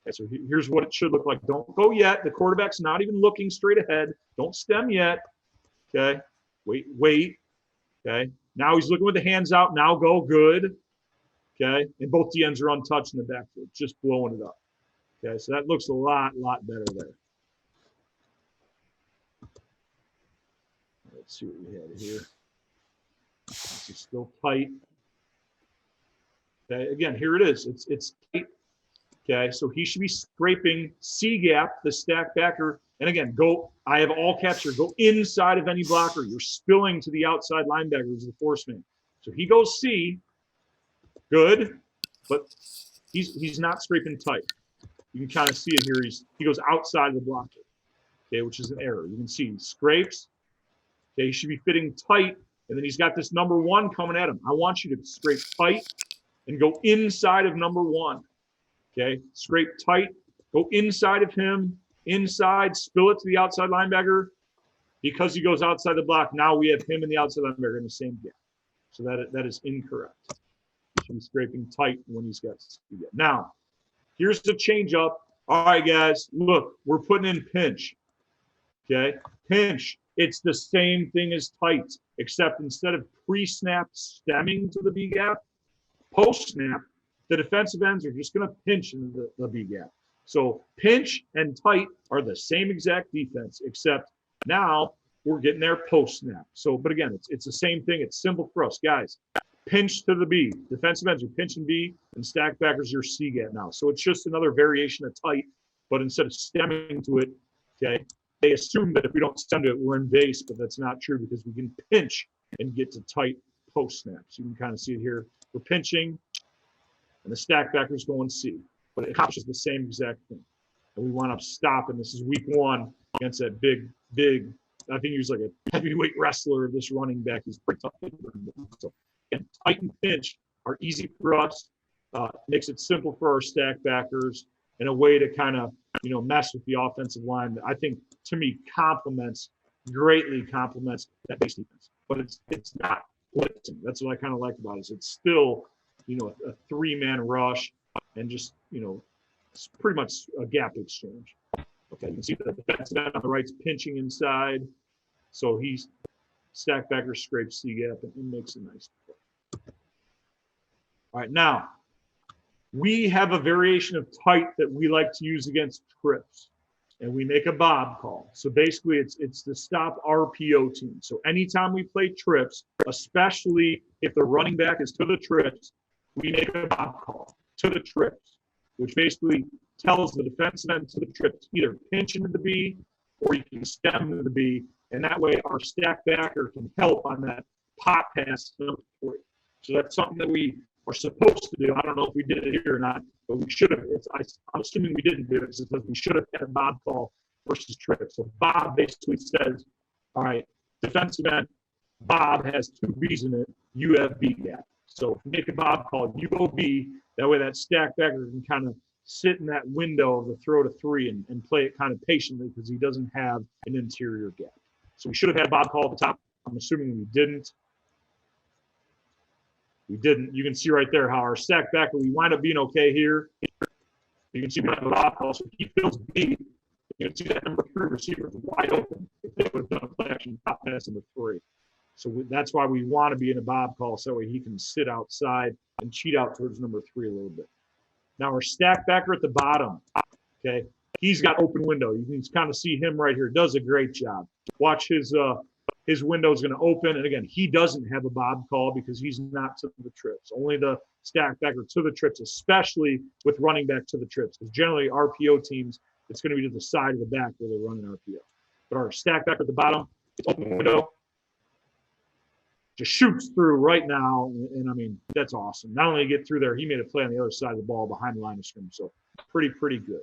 Okay, so here's what it should look like. Don't go yet. The quarterback's not even looking straight ahead. Don't stem yet. Okay, wait. Okay, now he's looking with the hands out. Now go, good. Okay, and both DNs are untouched in the backfield, just blowing it up. Okay, so that looks a lot better there. Let's see what we had here. This is still tight. Okay, again, here it is. It's tight. Okay, so he should be scraping C gap, the stack backer. And again, go, I have all caps here, go inside of any blocker. You're spilling to the outside linebacker who's the force man. So he goes C, good, but he's not scraping tight. You can kind of see it here. He goes outside of the blocker, okay, which is an error. You can see he scrapes. Okay, he should be fitting tight, and then he's got this number 1 coming at him. I want you to scrape tight and go inside of number 1. Okay, scrape tight, go inside of him, inside, spill it to the outside linebacker. Because he goes outside the block, now we have him and the outside linebacker in the same gap. So that is incorrect. He should be scraping tight when he's got speed. Now, here's the change up. All right, guys, look, we're putting in pinch. Okay, pinch. It's the same thing as tight, except instead of pre-snap stemming to the B gap, post-snap, the defensive ends are just going to pinch into the B gap. So pinch and tight are the same exact defense, except now we're getting there post-snap. So, but again, it's the same thing. It's simple for us, guys. Pinch to the B. Defensive ends are pinching B, and stack backers are C gap now. So it's just another variation of tight, but instead of stemming to it, okay, they assume that if we don't stem to it, we're in base, but that's not true because we can pinch and get to tight post-snap. So you can kind of see it here. We're pinching, and the stack backers going C. But it accomplishes the same exact thing. And we wind up stopping. This is week 1 against that big, I think he was like a heavyweight wrestler, this running back. He's pretty tough. So, and tight and pinch are easy for us. Makes it simple for our stack backers and a way to kind of, mess with the offensive line that I think, to me, greatly complements that base defense. But it's not blitzing. That's what I kind of like about it. It's still, a 3-man rush and just, it's pretty much a gap exchange. Okay, you can see the defensive end on the right's pinching inside. So he's stack backer scrapes C gap and makes a nice play. All right, now we have a variation of tight that we like to use against trips, and we make a bob call. So basically it's the stop RPO team. So anytime we play trips, especially if the running back is to the trips, we make a bob call to the trips, which basically tells the defensive end to the trips either pinch into the B or you can stem into the B, and that way our stack backer can help on that pop pass number 3. So that's something that we are supposed to do. I don't know if we did it here or not, but we should have. I'm assuming we didn't do it because we should have had a bob call versus trip. So bob basically says, all right, defensive end, bob has 2 Bs in it, you have B gap. So if you make a bob call, you go B, that way that stack backer can kind of sit in that window of the throw to 3 and play it kind of patiently because he doesn't have an interior gap. So we should have had bob call at the top. I'm assuming we didn't. We didn't. You can see right there how our stack backer, we wind up being okay here. You can see we have a bob call, so he feels B. You can see that number 3 receiver is wide open. If they would have done a play action top pass number 3. So that's why we want to be in a bob call so that way he can sit outside and cheat out towards number 3 a little bit. Now our stack backer at the bottom, okay, he's got open window. You can kind of see him right here. Does a great job. Watch his window is going to open. And again, he doesn't have a bob call because he's not to the trips. Only the stack backer to the trips, especially with running back to the trips. Because generally RPO teams, it's going to be to the side of the back where they're running RPO. But our stack backer at the bottom, it's open window. Just shoots through right now, and I mean, that's awesome. Not only get through there, he made a play on the other side of the ball behind the line of scrimmage, so pretty good.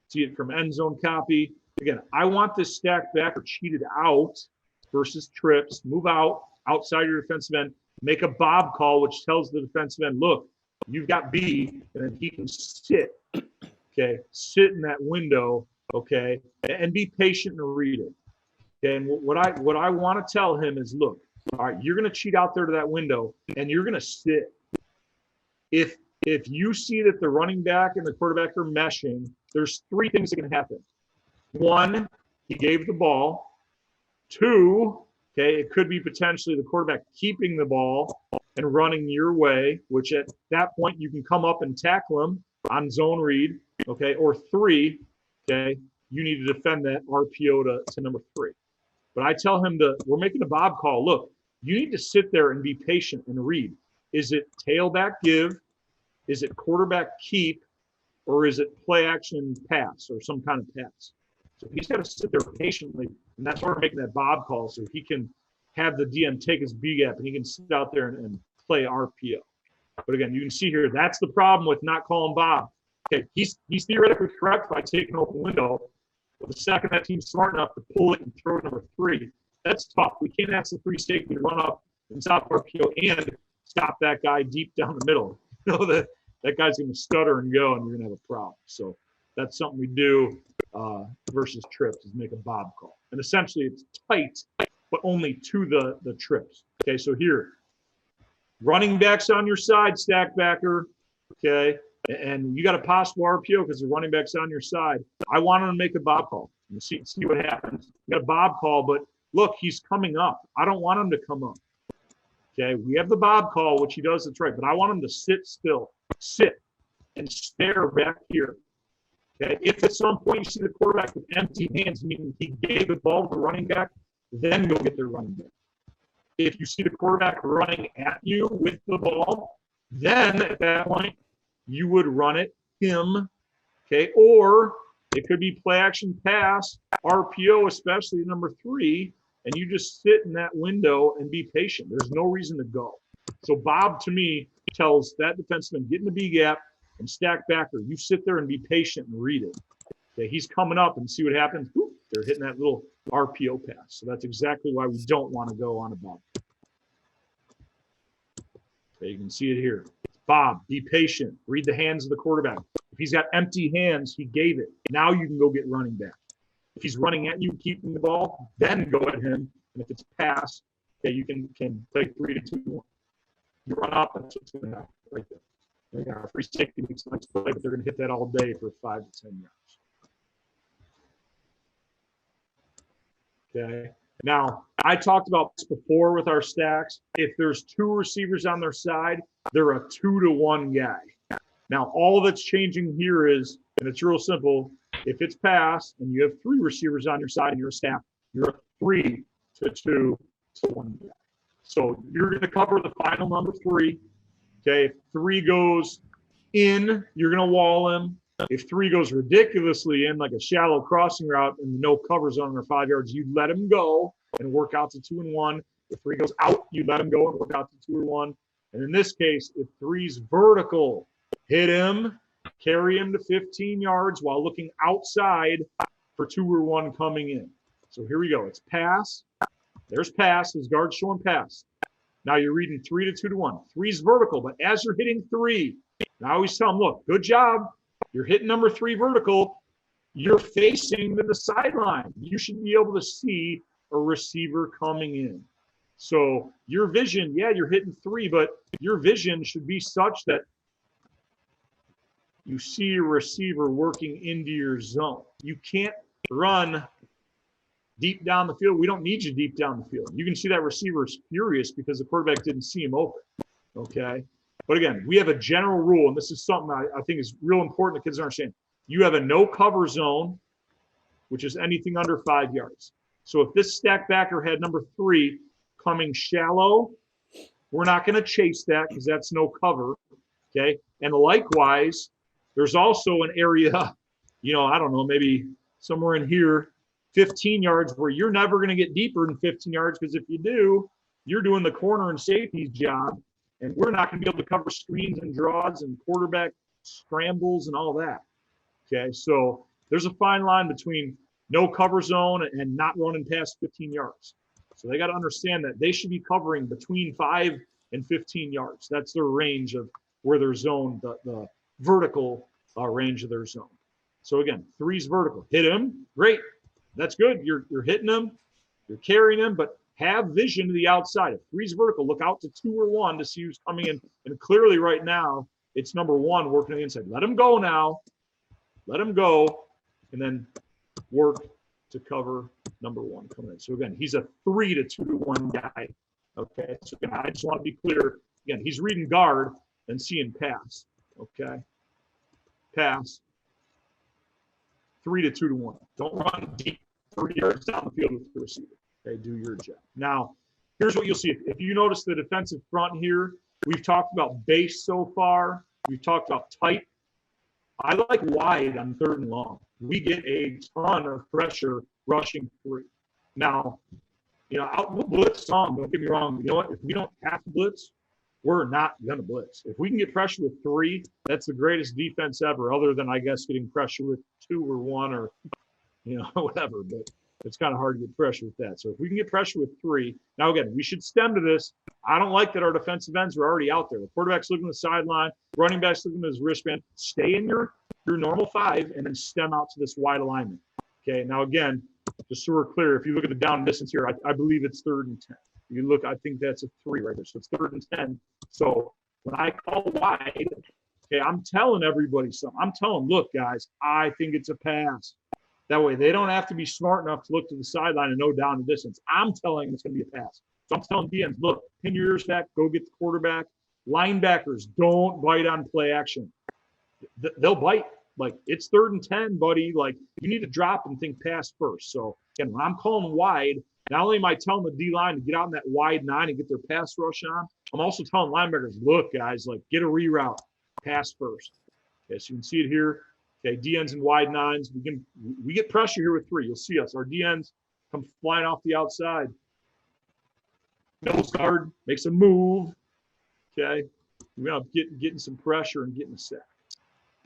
See it from end zone copy. Again, I want this stack backer cheated out versus trips. Move outside your defensive end, make a bob call, which tells the defensive end, look, you've got B, and then he can sit, okay, sit in that window, okay, and be patient and read it. And what I want to tell him is, look, all right, you're going to cheat out there to that window, and you're going to sit. If you see that the running back and the quarterback are meshing, there's 3 things that can happen. 1, he gave the ball. 2, okay, it could be potentially the quarterback keeping the ball and running your way, which at that point you can come up and tackle him on zone read, okay, or 3, okay, you need to defend that RPO to number 3. But I tell him we're making a bob call. Look, you need to sit there and be patient and read. Is it tailback give? Is it quarterback keep? Or is it play action pass or some kind of pass? So he's got to sit there patiently. And that's why we're making that bob call so he can have the DM take his B gap and he can sit out there and play RPO. But again, you can see here, that's the problem with not calling bob. Okay, he's theoretically correct by taking open window. But the second that team's smart enough to pull it and throw it number 3, that's tough. We can't ask the free safety to run up and stop RPO and stop that guy deep down the middle. You know that guy's going to stutter and go, and you're going to have a problem. So that's something we do versus trips, is make a bob call. And essentially it's tight, but only to the trips. Okay, so here, running backs on your side, stack backer, okay, and you got a possible RPO because the running back's on your side. I want him to make a bob call and see what happens. You got a bob call, but look, he's coming up. I don't want him to come up. Okay, we have the bob call, which he does, that's right, but I want him to sit still, sit and stare back here. Okay, if at some point you see the quarterback with empty hands, meaning he gave the ball to the running back, then go get their running back. If you see the quarterback running at you with the ball, then at that point, you would run it him, okay? Or it could be play action pass, RPO, especially number 3, and you just sit in that window and be patient. There's no reason to go. So Bob, to me, tells that defenseman, get in the B gap and stack backer. You sit there and be patient and read it. Okay, he's coming up and see what happens. Whoop, they're hitting that little RPO pass. So that's exactly why we don't want to go on a Bob. Okay, you can see it here. Bob, be patient. Read the hands of the quarterback. If he's got empty hands, he gave it. Now you can go get running back. If he's running at you, keeping the ball, then go at him. And if it's pass, okay, you can play 3 to 2 1. You run up, that's what's going to happen right there. Our free safety makes a nice play, but they're going to hit that all day for 5 to 10 yards. Okay. Now, I talked about this before with our stacks. If there's 2 receivers on their side, they're a 2 to 1 guy. Now, all that's changing here is, and it's real simple, if it's pass and you have 3 receivers on your side and you're a stack, you're a 3 to 2 to 1 guy. So you're going to cover the final number 3. Okay, if 3 goes in, you're going to wall him. If 3 goes ridiculously in, like a shallow crossing route and no cover zone or 5 yards, you let him go and work out to 2 and 1. If 3 goes out, you let him go and work out to 2 or 1. And in this case, if 3's vertical, hit him, carry him to 15 yards while looking outside for 2 or 1 coming in. So here we go. It's pass. There's pass. His guard's showing pass. Now you're reading 3 to 2 to 1. 3's vertical, but as you're hitting 3, I always tell them, look, good job. You're hitting number 3 vertical. You're facing the sideline. You should be able to see a receiver coming in. So your vision, yeah, you're hitting 3, but your vision should be such that you see a receiver working into your zone. You can't run deep down the field. We don't need you deep down the field. You can see that receiver is furious because the quarterback didn't see him open. Okay. But again, we have a general rule, and this is something I think is real important that kids understand. You have a no cover zone, which is anything under 5 yards. So if this stack backer had number 3 coming shallow, we're not going to chase that because that's no cover. Okay. And likewise, there's also an area, I don't know, maybe somewhere in here, 15 yards, where you're never going to get deeper than 15 yards because if you do, you're doing the corner and safety's job, and we're not going to be able to cover screens and draws and quarterback scrambles and all that. Okay, so there's a fine line between no cover zone and not running past 15 yards. So they got to understand that they should be covering between 5 and 15 yards. That's their range of where their zone, the vertical range of their zone. So again, 3's vertical. Hit him, great. That's good. You're hitting him, you're carrying him, but have vision to the outside. If 3's vertical, look out to 2 or 1 to see who's coming in. And clearly right now, it's number 1 working on the inside. Let him go now. Let him go, and then work to cover number 1 coming in. So again, he's a 3 to 2 to 1 guy. Okay. So again, I just want to be clear. Again, he's reading guard and seeing pass. Okay. Pass. 3 to 2 to 1. Don't run deep 30 yards down the field with the receiver. Okay, do your job. Now, here's what you'll see. If you notice the defensive front here, we've talked about base so far. We've talked about tight. I like wide on 3rd and long. We get a ton of pressure rushing 3. Now, we'll blitz some. Don't get me wrong. You know what? If we don't have to blitz, we're not going to blitz. If we can get pressure with 3, that's the greatest defense ever, other than, I guess, getting pressure with 2 or 1 or, whatever. But It's kind of hard to get pressure with that. So if we can get pressure with 3, now again, we should stem to this. I don't like that our defensive ends are already out there. The quarterback's looking at the sideline, running back's looking at his wristband. Stay in your normal 5 and then stem out to this wide alignment. Okay, now again, just so we're clear, if you look at the down distance here, I believe it's 3rd and 10. You look, I think that's a 3 right there. So it's 3rd and 10. So when I call wide, okay, I'm telling everybody something. I'm telling them, look, guys, I think it's a pass. That way they don't have to be smart enough to look to the sideline and know down the distance. I'm telling them it's going to be a pass. So I'm telling DNs, look, pin your ears back, go get the quarterback. Linebackers, don't bite on play action. They'll bite. Like, it's 3rd and 10, buddy. Like, you need to drop and think pass first. So, again, when I'm calling wide, not only am I telling the D-line to get out in that wide 9 and get their pass rush on, I'm also telling linebackers, look, guys, like, get a reroute, pass first. Okay, so you can see it here. Okay, DNs and wide 9s. We get pressure here with 3. You'll see us. Our DNs come flying off the outside. Nose guard makes a move. Okay, we're getting some pressure and getting a sack.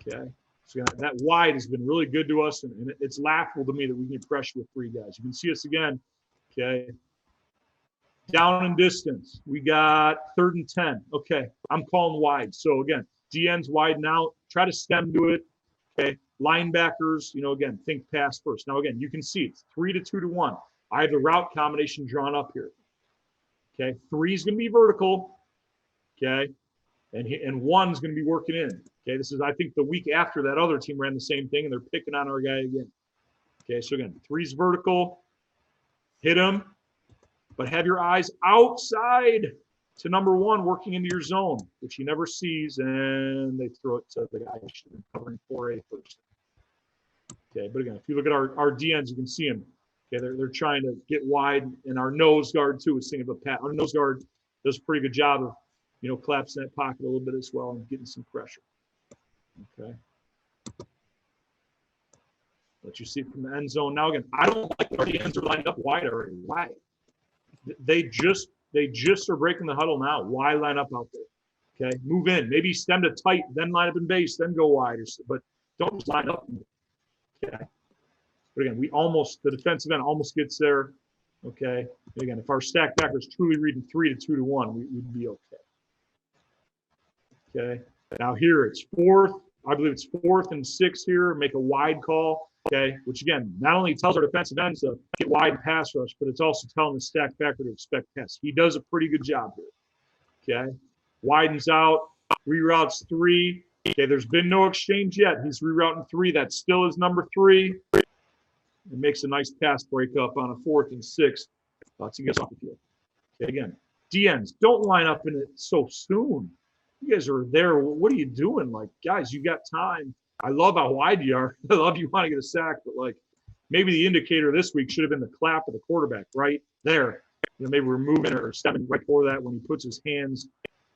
Okay, so that wide has been really good to us, and it's laughable to me that we can get pressure with 3 guys. You can see us again. Okay, down in distance, we got 3rd and 10. Okay, I'm calling wide. So again, DNs widen out. Try to stem to it. Okay, linebackers, again, think pass first. Now, again, you can see it's 3 to 2 to 1. I have the route combination drawn up here. Okay, 3 is going to be vertical. Okay, and 1's going to be working in. Okay, this is, I think, the week after that other team ran the same thing, and they're picking on our guy again. Okay, so again, 3's vertical. Hit him, but have your eyes outside to number 1 working into your zone, which he never sees, and they throw it to the guy who should have been covering 4A first. Okay, but again, if you look at our DNs, you can see them. Okay, they're trying to get wide, and our nose guard too is thinking of a pat. Our nose guard does a pretty good job of, collapsing that pocket a little bit as well and getting some pressure. Okay. Let you see it from the end zone. Now again, I don't like that our DNs are lined up wide already. Why? They just are breaking the huddle now. Why line up out there? Okay, move in. Maybe stem to tight, then line up in base, then go wide. But don't just line up. Okay. But again, the defensive end almost gets there. Okay. And again, if our stack backer is truly reading 3 to 2 to 1, we'd be okay. Okay. Now here it's 4th. I believe it's 4th and 6 here. Make a wide call. Okay, which again, not only tells our defensive ends to get wide and pass rush, but it's also telling the stack backer to expect pass. He does a pretty good job here. Okay, widens out, reroutes 3. Okay, there's been no exchange yet. He's rerouting 3. That still is number 3. It makes a nice pass breakup on a 4th and 6 to get off the field. Okay, again, DNs, don't line up in it so soon. You guys are there. What are you doing? Like, guys, you got time. I love how wide you are. I love you want to get a sack, but like maybe the indicator this week should have been the clap of the quarterback right there. Maybe we're moving or stepping right before that when he puts his hands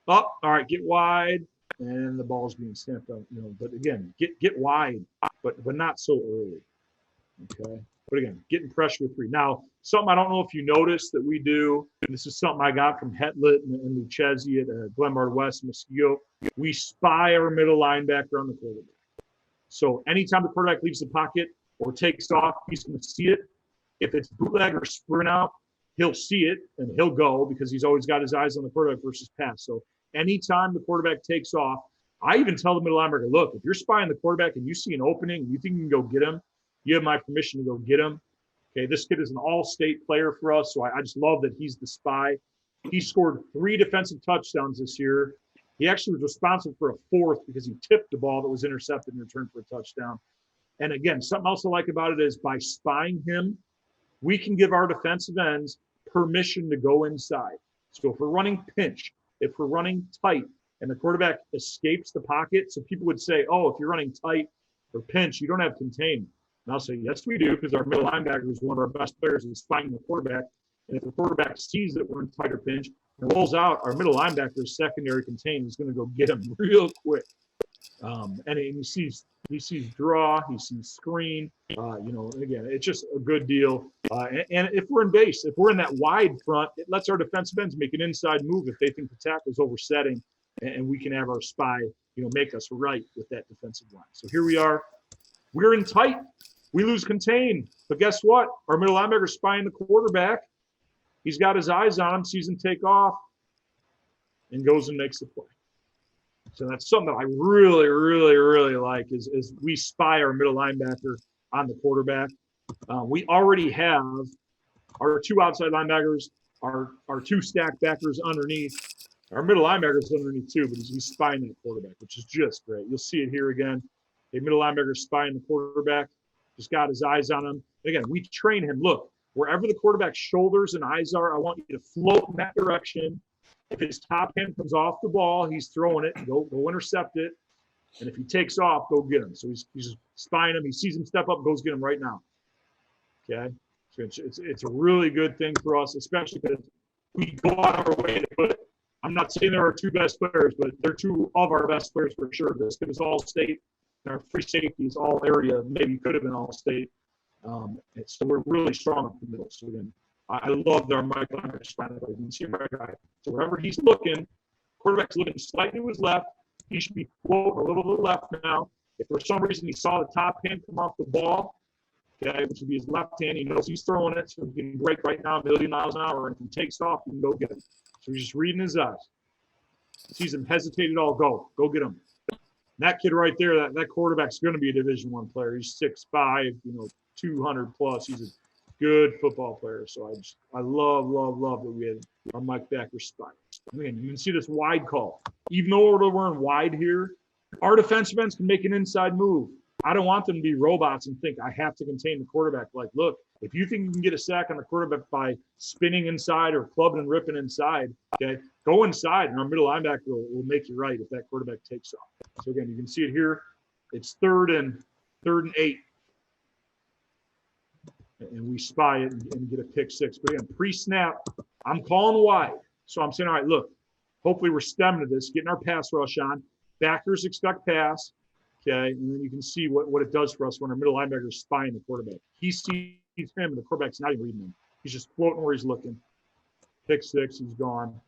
up. All right, get wide, and the ball's being snapped out. But again, get wide, but not so early. Okay. But again, getting pressure with 3. Now, something I don't know if you noticed that we do, and this is something I got from Hetlet and Lucchesi at Glenbard West, Muskego. We spy our middle linebacker on the quarterback. So anytime the quarterback leaves the pocket or takes off, he's going to see it. If it's bootleg or sprint out, he'll see it and he'll go because he's always got his eyes on the quarterback versus pass. So anytime the quarterback takes off, I even tell the middle linebacker, look, if you're spying the quarterback and you see an opening and you think you can go get him, you have my permission to go get him. Okay, this kid is an all-state player for us, so I just love that he's the spy. He scored 3 defensive touchdowns this year. He actually was responsible for a 4th because he tipped the ball that was intercepted in return for a touchdown. And again, something else I like about it is by spying him, we can give our defensive ends permission to go inside. So if we're running pinch, if we're running tight, and the quarterback escapes the pocket, so people would say, oh, if you're running tight or pinch, you don't have containment. And I'll say, yes, we do, because our middle linebacker is one of our best players in spying the quarterback. And if the quarterback sees that we're in tight or pinch and rolls out, our middle linebacker's secondary contain is going to go get him real quick. And he sees draw, he sees screen. Again, it's just a good deal. And if we're in base, if we're in that wide front, it lets our defensive ends make an inside move if they think the tackle's oversetting, and we can have our spy, make us right with that defensive line. So here we are. We're in tight. We lose contain. But guess what? Our middle linebacker's spying the quarterback. He's got his eyes on him, sees him take off, and goes and makes the play. So that's something that I really, really, really like is we spy our middle linebacker on the quarterback. We already have our 2 outside linebackers, our 2 stack backers underneath. Our middle linebacker's underneath too, but he's spying that quarterback, which is just great. You'll see it here again. The middle linebacker spying the quarterback, just got his eyes on him. Again, we train him. Look, wherever the quarterback's shoulders and eyes are, I want you to float in that direction. If his top hand comes off the ball, he's throwing it. Go intercept it. And if he takes off, go get him. So he's just spying him. He sees him step up, goes get him right now. Okay? So it's a really good thing for us, especially because we go out of our way to put it. I'm not saying they're our 2 best players, but they're 2 of our best players for sure. This kid is all state. And our free safety is all area. Maybe could have been all state. So we're really strong up the middle. So again, I love our Mike linebacker spine. You can see my guy. So wherever he's looking, quarterback's looking slightly to his left. He should be floating a little to the left now. If for some reason he saw the top hand come off the ball, okay, which would be his left hand, he knows he's throwing it, so he can break right now 1,000,000 miles an hour, and if he takes off, he can go get him. So he's just reading his eyes. Sees him hesitate at all, go get him. And that kid right there, that quarterback's going to be a Division I player. He's 6'5", 200 plus. He's a good football player. So I love that we had our Mike backer spot. Again, you can see this wide call. Even though we're in wide here, our defensive ends can make an inside move. I don't want them to be robots and think I have to contain the quarterback. Like, look, if you think you can get a sack on the quarterback by spinning inside or clubbing and ripping inside, okay, go inside, and our middle linebacker will make you right if that quarterback takes off. So again, you can see it here. It's third and 8. And we spy it and get a pick 6. But again, pre-snap, I'm calling wide. So I'm saying, all right, look, hopefully we're stemming to this, getting our pass rush on. Backers expect pass, okay? And then you can see what it does for us when our middle linebacker is spying the quarterback. He sees him, and the quarterback's not even reading him. He's just floating where he's looking. Pick 6, he's gone.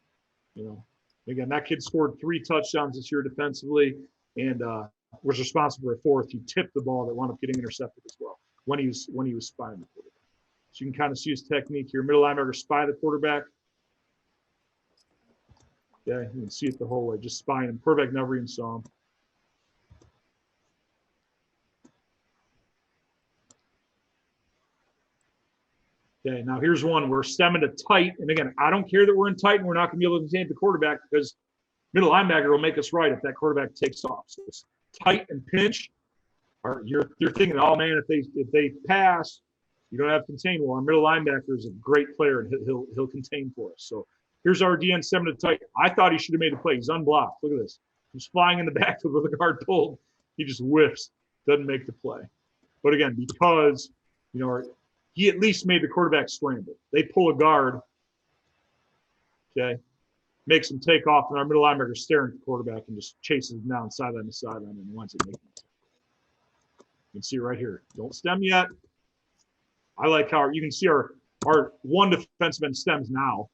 Again, that kid scored 3 touchdowns this year defensively and was responsible for a 4th. He tipped the ball that wound up getting intercepted as well when he was spying the quarterback. So you can kind of see his technique here. Middle linebacker spy the quarterback. Yeah, you can see it the whole way, just spying him. Quarterback never even saw him. Okay, now here's one. We're stemming to tight. And again, I don't care that we're in tight and we're not going to be able to contain the quarterback because middle linebacker will make us right if that quarterback takes off. So it's tight and pinch. Or you're thinking, oh man, if they pass, you don't have to contain. Well, our middle linebacker is a great player and he'll contain for us. So here's our DN 7 to tight. I thought he should have made the play. He's unblocked. Look at this. He's flying in the backfield with the guard pulled. He just whiffs, doesn't make the play. But again, because he at least made the quarterback scramble. They pull a guard, okay, makes him take off, and our middle linebacker staring at the quarterback and just chases him down sideline to sideline and wants it making it. You can see right here. Don't stem yet. I like how you can see our one defensive end stems now.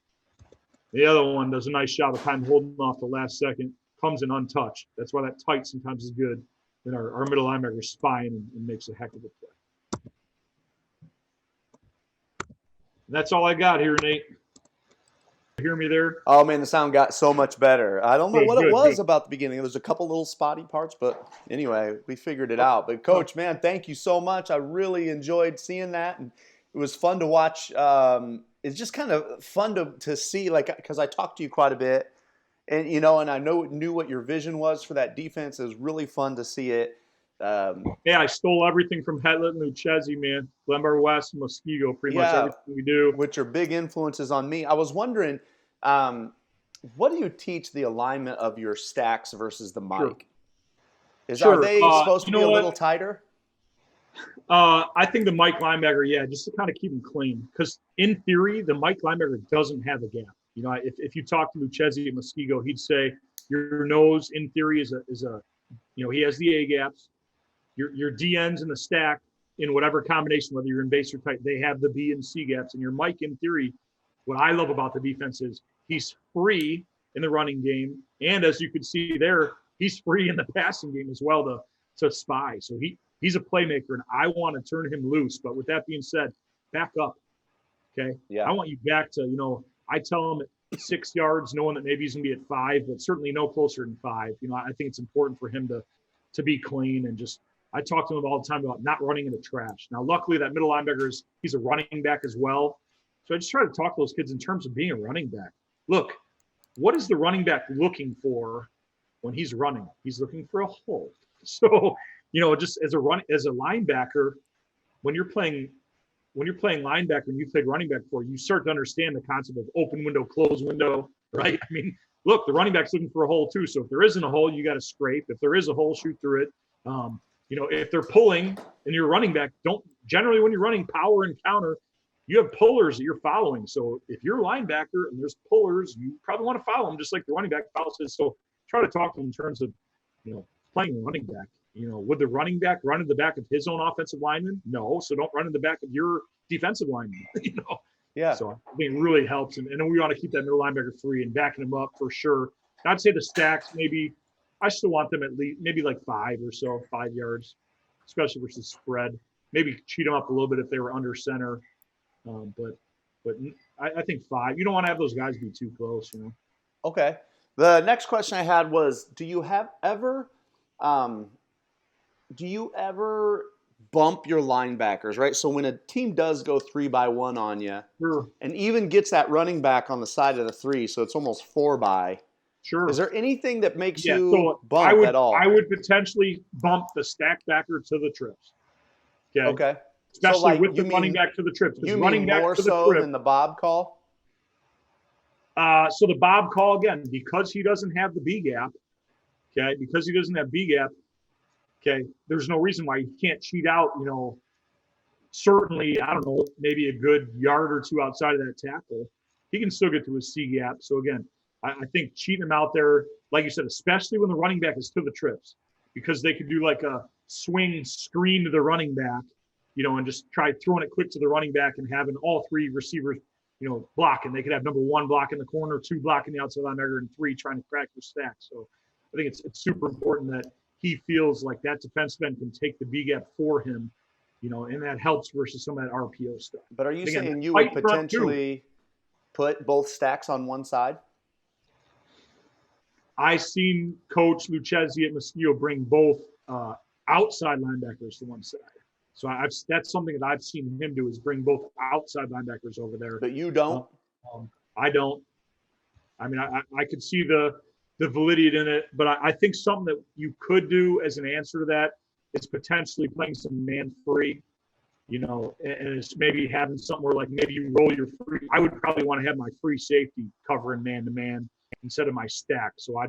The other one does a nice job of kind of holding off the last second, comes in untouched. That's why that tight sometimes is good. Then our middle linebacker is spying and makes a heck of a play. And that's all I got here, Nate. You hear me there? Oh, man, the sound got so much better. I don't know what it was about the beginning. There's a couple little spotty parts, but anyway, we figured it out. But, Coach, man, thank you so much. I really enjoyed seeing that, and it was fun to watch. It's just kind of fun to see, like, because I talked to you quite a bit, and and I knew what your vision was for that defense. It was really fun to see it. I stole everything from Hetlett and Lucchesi, man. Glenbar West and Muskego, pretty much everything we do. Which are big influences on me. I was wondering, what do you teach the alignment of your stacks versus the mic? Sure. Are they supposed to be a little tighter? I think the Mike linebacker, just to kind of keep them clean. Because in theory, the Mike linebacker doesn't have a gap. If you talk to Lucchesi at Muskego, he'd say your nose, in theory, is a he has the A gaps. Your DNs in the stack, in whatever combination, whether you're in base or tight, they have the B and C gaps. And your Mike, in theory, what I love about the defense is he's free in the running game. And as you can see there, he's free in the passing game as well to spy. So He's a playmaker, and I want to turn him loose. But with that being said, back up. Okay. Yeah. I want you back to, I tell him at 6 yards, knowing that maybe he's going to be at 5, but certainly no closer than 5. I think it's important for him to be clean and just, I talk to him all the time about not running into trash. Now, luckily, that middle linebacker he's a running back as well. So I just try to talk to those kids in terms of being a running back. Look, what is the running back looking for when he's running? He's looking for a hole. So, just as a linebacker, when you're playing linebacker and you've played running back before, you start to understand the concept of open window, closed window, right? I mean, look, the running back's looking for a hole too. So if there isn't a hole, you got to scrape. If there is a hole, shoot through it. If they're pulling and you're running back, generally when you're running power and counter, you have pullers that you're following. So if you're a linebacker and there's pullers, you probably want to follow them just like the running back follows his. So try to talk to them in terms of, playing running back. Would the running back run in the back of his own offensive lineman? No. So don't run in the back of your defensive lineman. Yeah. So I think it really helps. And we want to keep that middle linebacker free and backing him up for sure. I'd say the stacks, maybe I still want them at least maybe like 5 or so, 5 yards, especially versus spread. Maybe cheat them up a little bit if they were under center. But I think 5. You don't want to have those guys be too close, Okay. The next question I had was, do you ever bump your linebackers, right? So when a team does go 3-by-1 on you, Sure. and even gets that running back on the side of the 3, so it's almost 4-by. Sure. Is there anything that makes you bump at all? I would potentially bump the stack backer to the trips. Okay. Especially with the running back to the trips. You mean more so than the Bob call? So the Bob call, again, because he doesn't have the B gap, okay, there's no reason why he can't cheat out, certainly, I don't know, maybe a good yard or two outside of that tackle. He can still get to his C gap. So again, I think cheating him out there, like you said, especially when the running back is to the trips, because they could do like a swing screen to the running back, and just try throwing it quick to the running back and having all 3 receivers, blocking. They could have number 1 blocking the corner, 2 blocking the outside linebacker, and 3 trying to crack your stack. So I think it's super important that he feels like that defenseman can take the B gap for him, and that helps versus some of that RPO stuff. But are you saying you would potentially put both stacks on one side? I seen Coach Lucchesi at Mosquito bring both outside linebackers to one side. So that's something that I've seen him do, is bring both outside linebackers over there. But you don't? I don't. I mean, I could see the validity in it, but I think something that you could do as an answer to that is potentially playing some man free, and it's maybe having something where like maybe you roll your free. I would probably want to have my free safety covering man to man instead of my stack. So I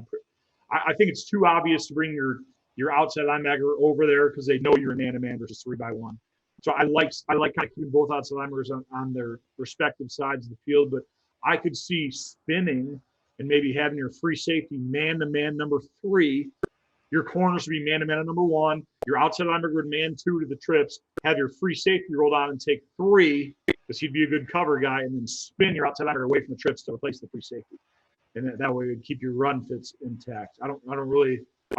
think it's too obvious to bring your outside linebacker over there because they know you're a man to man versus 3-by-1. So I like kind of keeping both outside linebackers on their respective sides of the field, but I could see spinning and maybe having your free safety man-to-man number 3, your corners would be man-to-man number 1, your outside linebacker would man 2 to the trips, have your free safety rolled on and take 3 because he'd be a good cover guy, and then spin your outside linebacker away from the trips to replace the free safety. And that way it would keep your run fits intact. I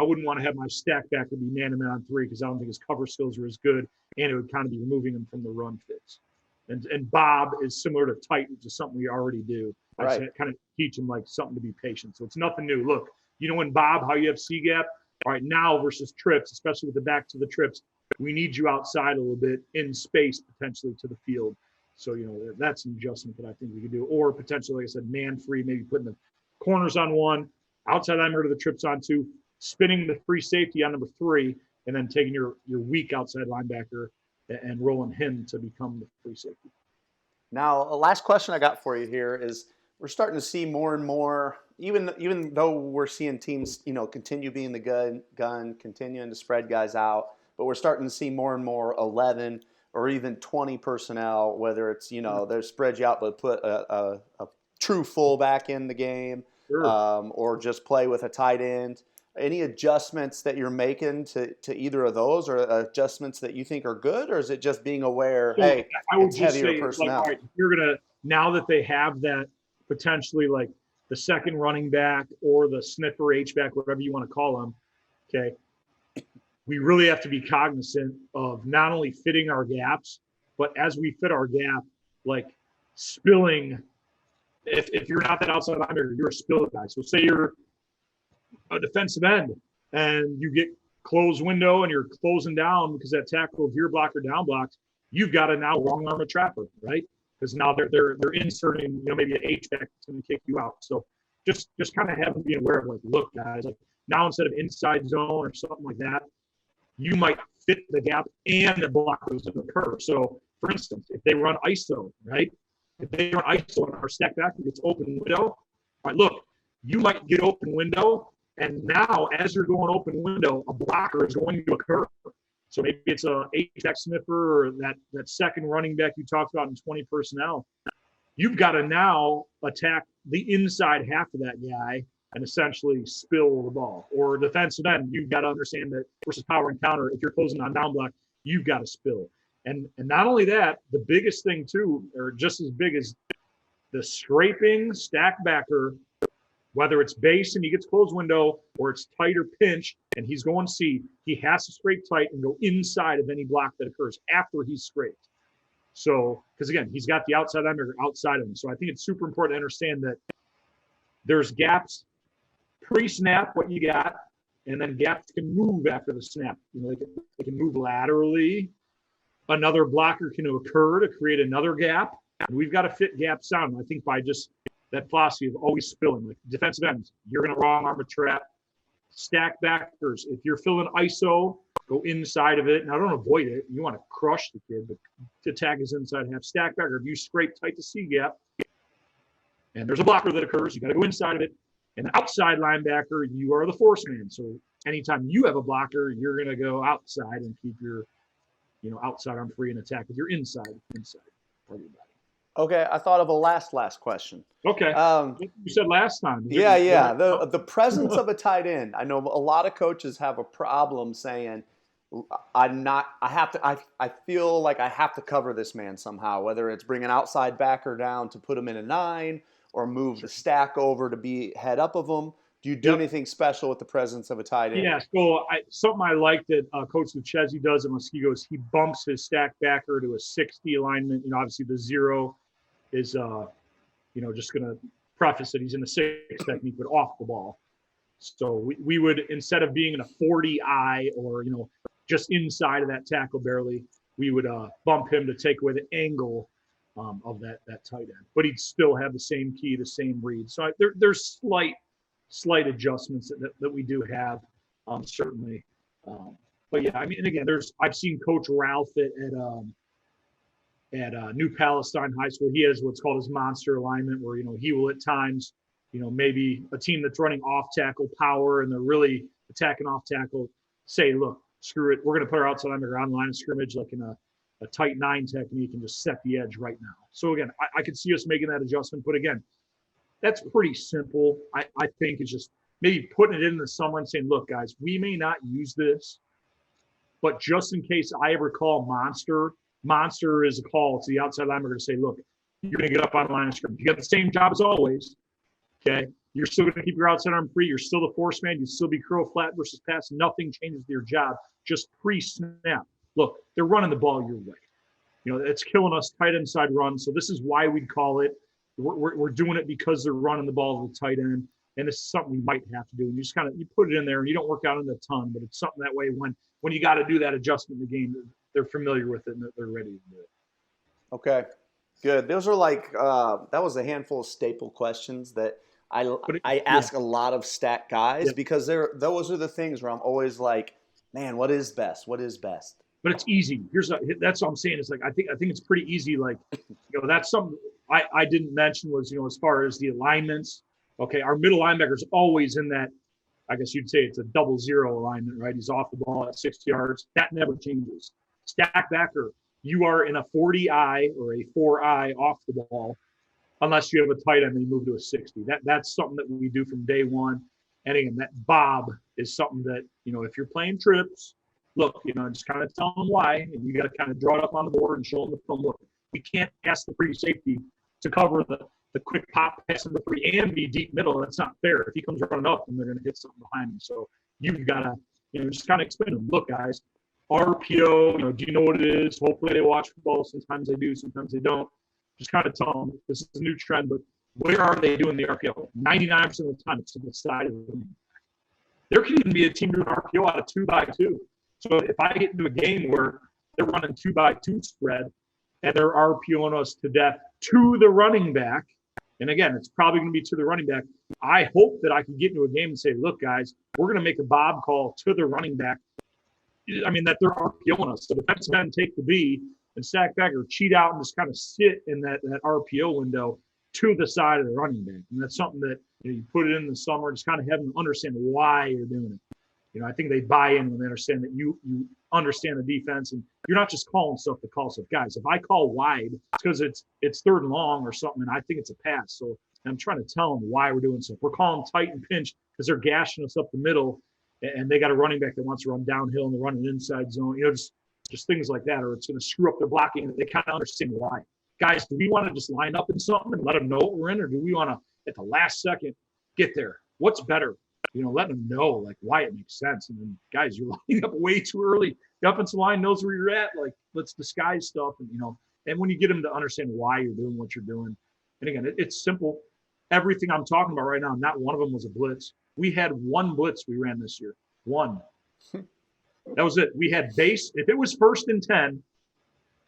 wouldn't want to have my stack backer be man-to-man on 3 because I don't think his cover skills are as good, and it would kind of be removing him from the run fits. And Bob is similar to Titan, which is something we already do. I just kind of teach him like something to be patient. So it's nothing new. Look, in Bob, how you have C gap. All right, now versus trips, especially with the back to the trips, we need you outside a little bit in space potentially to the field. So, that's an adjustment that I think we could do. Or potentially, like I said, man free, maybe putting the corners on 1, outside linebacker to the trips on 2, spinning the free safety on number 3, and then taking your weak outside linebacker and rolling him to become the free safety. Now, a last question I got for you here is, we're starting to see more and more, even though we're seeing teams, continue being the gun, continuing to spread guys out, but we're starting to see more and more 11 or even 20 personnel, whether it's, they spread you out but put a true fullback in the game, Sure. Or just play with a tight end. Any adjustments that you're making to either of those, or adjustments that you think are good, or is it just being aware, So hey, I would it's just heavier say, personnel? like, all right, you're going to, now that they have that potentially like the second running back or the sniffer H-back, whatever you want to call them, okay, we really have to be cognizant of not only fitting our gaps, but as we fit our gap, like spilling. If you're not that outside linebacker, you're a spill guy. So say you're a defensive end and you get closed window and you're closing down because that tackle veer block or down blocks, you've got to now wrong arm a trapper, right? Because now they're inserting, maybe an H back that's going to kick you out. So just kind of having to be aware of, like, look, guys, like now instead of inside zone or something like that, you might fit the gap and the block goes to occur. So for instance, if they run ISO, right? If they run ISO and our stack backer gets open window, all right, look, you might get open window, and now as you're going open window, a blocker is going to occur. So maybe it's a H-back sniffer or that second running back you talked about in 20 personnel. You've got to now attack the inside half of that guy and essentially spill the ball. Or defensive end, you've got to understand that versus power and counter, if you're closing on down block, you've got to spill. And not only that, the biggest thing too, or just as big as the scraping stack backer, whether it's base and he gets closed window or it's tight or pinch and he's going C, he has to scrape tight and go inside of any block that occurs after he's scraped. So, because again, he's got the outside linebacker outside of him. So I think it's super important to understand that there's gaps pre-snap, what you got, and then gaps can move after the snap. They can move laterally. Another blocker can occur to create another gap. And we've got to fit gaps down. I think by just that philosophy of always spilling, like defensive ends, you're going to wrong arm a trap. Stack backers, if you're filling ISO, go inside of it. Now, don't avoid it. You want to crush the kid, but to attack his inside half. Stack backer, if you scrape tight to C gap, and there's a blocker that occurs, you got to go inside of it. And the outside linebacker, you are the force man. So anytime you have a blocker, you're going to go outside and keep your outside arm free and attack with your inside part of your body. Okay, I thought of a last question. Okay, you said last time. Yeah. The presence of a tight end. I know a lot of coaches have a problem saying, I feel like I have to cover this man somehow, whether it's bring an outside backer down to put him in a 9 or move the stack over to be head up of him. Do you do anything special with the presence of a tight end? Yeah, so something I like that Coach Coultis does at Muskego is he bumps his stack backer to a 60 alignment. Obviously the 0 is, just going to preface that he's in the 6 technique, but off the ball. So we would, instead of being in a 40-eye or, just inside of that tackle barely, we would bump him to take away the angle of that tight end. But he'd still have the same key, the same read. So there's slight adjustments that we do have, certainly. But yeah, I mean, and again, I've seen Coach Ralph at New Palestine High School. He has what's called his monster alignment, where he will at times, maybe a team that's running off tackle power and they're really attacking off tackle, say, look, screw it, we're going to put our outside linebacker on line of scrimmage like in a tight 9 technique and just set the edge right now. So again, I could see us making that adjustment, but again, that's pretty simple. I think it's just maybe putting it in the summer and saying, look, guys, we may not use this, but just in case I ever call monster is a call to the outside linebacker to say, look, you're going to get up on the line of scrimmage. You got the same job as always, okay? You're still going to keep your outside arm free. You're still the force man. You still be curl flat versus pass. Nothing changes to your job. Just pre-snap. Look, they're running the ball your way. It's killing us tight inside run. So this is why we'd call it. We're doing it because they're running the ball to the tight end, and this is something we might have to do. And you just you put it in there, and you don't work out in a ton, but it's something that way when you got to do that adjustment in the game, they're familiar with it and they're ready to do it. Okay, good. Those are that was a handful of staple questions that I ask a lot of stat guys because those are the things where I'm always like, man, what is best? What is best? But it's easy. That's what I'm saying. It's like I think it's pretty easy. Like, that's something I didn't mention was, as far as the alignments. Okay, our middle linebacker is always in that. I guess you'd say it's a 0-0 alignment, right? He's off the ball at 60 yards. That never changes. Stack backer, you are in a 40-eye or a 4-eye off the ball, unless you have a tight end and you move to a 60. That's something that we do from day one. And again, that bob is something that, if you're playing trips, look, just kind of tell them why, and you got to kind of draw it up on the board and show them the film. Look, we can't ask the free safety to cover the quick pop pass number 3 and be deep middle. That's not fair. If he comes running up, then they're going to hit something behind him. So you've got to just kind of explain to them, look, guys, RPO, do you know what it is? Hopefully they watch football. Sometimes they do, sometimes they don't. Just kind of tell them this is a new trend, but where are they doing the RPO? 99% of the time, it's to the side of the room. There can even be a team doing RPO out of 2x2. So if I get into a game where they're running 2x2 spread and they're RPOing us to death to the running back, and again, it's probably going to be to the running back, I hope that I can get into a game and say, look, guys, we're going to make a bob call to the running back. I mean, that they're RPOing us. So defensive end take the B and sack back or cheat out and just kind of sit in that RPO window to the side of the running back. And that's something that you put it in the summer, just kind of have them understand why you're doing it. I think they buy in when they understand that you understand the defense and you're not just calling stuff to call stuff. Guys, if I call wide, it's because it's third and long or something, and I think it's a pass. So I'm trying to tell them why we're doing stuff. We're calling tight and pinch because they're gashing us up the middle, and they got a running back that wants to run downhill and they're running inside zone. Just things like that, or it's going to screw up their blocking. And they kind of understand why. Guys, do we want to just line up in something and let them know what we're in, or do we want to, at the last second, get there? What's better? Let them know, like, why it makes sense. And then, guys, you're lining up way too early. The offensive line knows where you're at. Like, let's disguise stuff. And when you get them to understand why you're doing what you're doing. And again, it's simple. Everything I'm talking about right now, not one of them was a blitz. We had one blitz we ran this year. One. That was it. We had base. If it was 1st and 10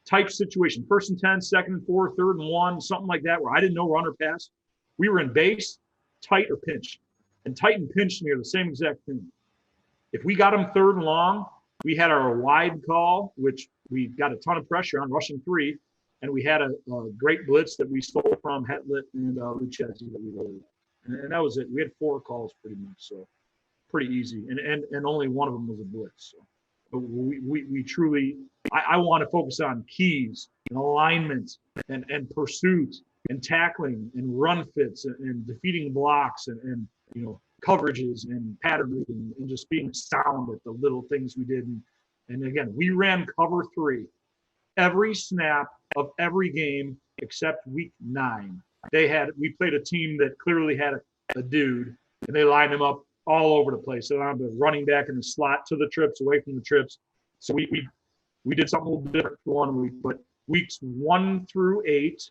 type situation, 1st and 10, 2nd and 4, 3rd and 1, something like that, where I didn't know run or pass, we were in base, tight, or pinch. And tight and pinch to me are the same exact thing. If we got them 3rd and long, we had our wide call, which we got a ton of pressure on, rushing 3, and we had a great blitz that we stole from Hetlet and Lucchesi that we loaded. And that was it. We had 4 calls pretty much, so pretty easy. And only one of them was a blitz. So. But we truly, I want to focus on keys and alignment and pursuit and tackling and run fits and defeating blocks and coverages and pattern reading and just being sound at the little things we did. And again, we ran cover 3 every snap of every game except week 9. We played a team that clearly had a dude, and they lined him up all over the place. So I'm the running back in the slot to the trips, away from the trips. So we did something a little different for 1 week, but weeks 1 through 8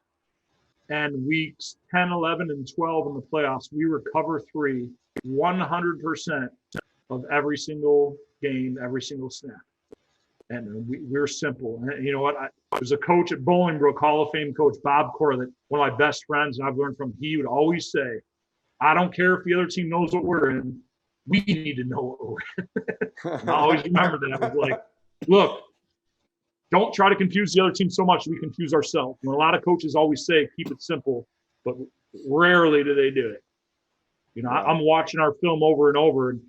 and weeks 10, 11, and 12 in the playoffs, we were cover 3 100% of every single game, every single snap. And we're simple. And you know what? There's a coach at Bolingbrook, Hall of Fame coach, Bob Cora, that one of my best friends, and I've learned from, he would always say, I don't care if the other team knows what we're in. We need to know what we're in. I always remember that. I was like, look, don't try to confuse the other team so much we confuse ourselves. A lot of coaches always say, keep it simple, but rarely do they do it. I'm watching our film over and over, and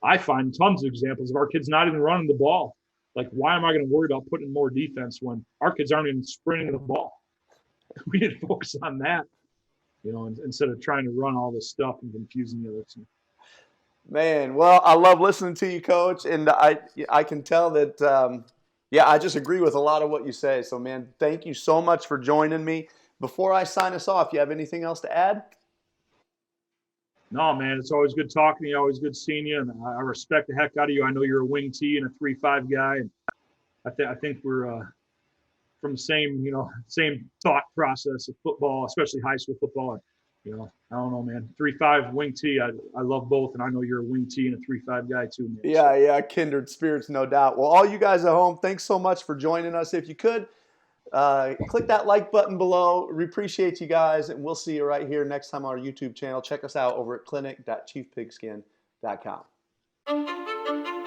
I find tons of examples of our kids not even running the ball. Like, why am I going to worry about putting more defense when our kids aren't even sprinting the ball? We need to focus on that, instead of trying to run all this stuff and confusing the other team. Man, well, I love listening to you, Coach, and I can tell that, I just agree with a lot of what you say. So, man, thank you so much for joining me. Before I sign us off, you have anything else to add? No, man, it's always good talking to you. Always good seeing you, and I respect the heck out of you. I know you're a wing T and a 3-5 guy, and I think we're from the same thought process of football, especially high school football. I don't know, man. 3-5 wing T. I love both, and I know you're a wing T and a 3-5 guy too, man. Yeah, kindred spirits, no doubt. Well, all you guys at home, thanks so much for joining us. If you could, click that like button below. We appreciate you guys, and we'll see you right here next time on our YouTube channel. Check us out over at clinic.chiefpigskin.com.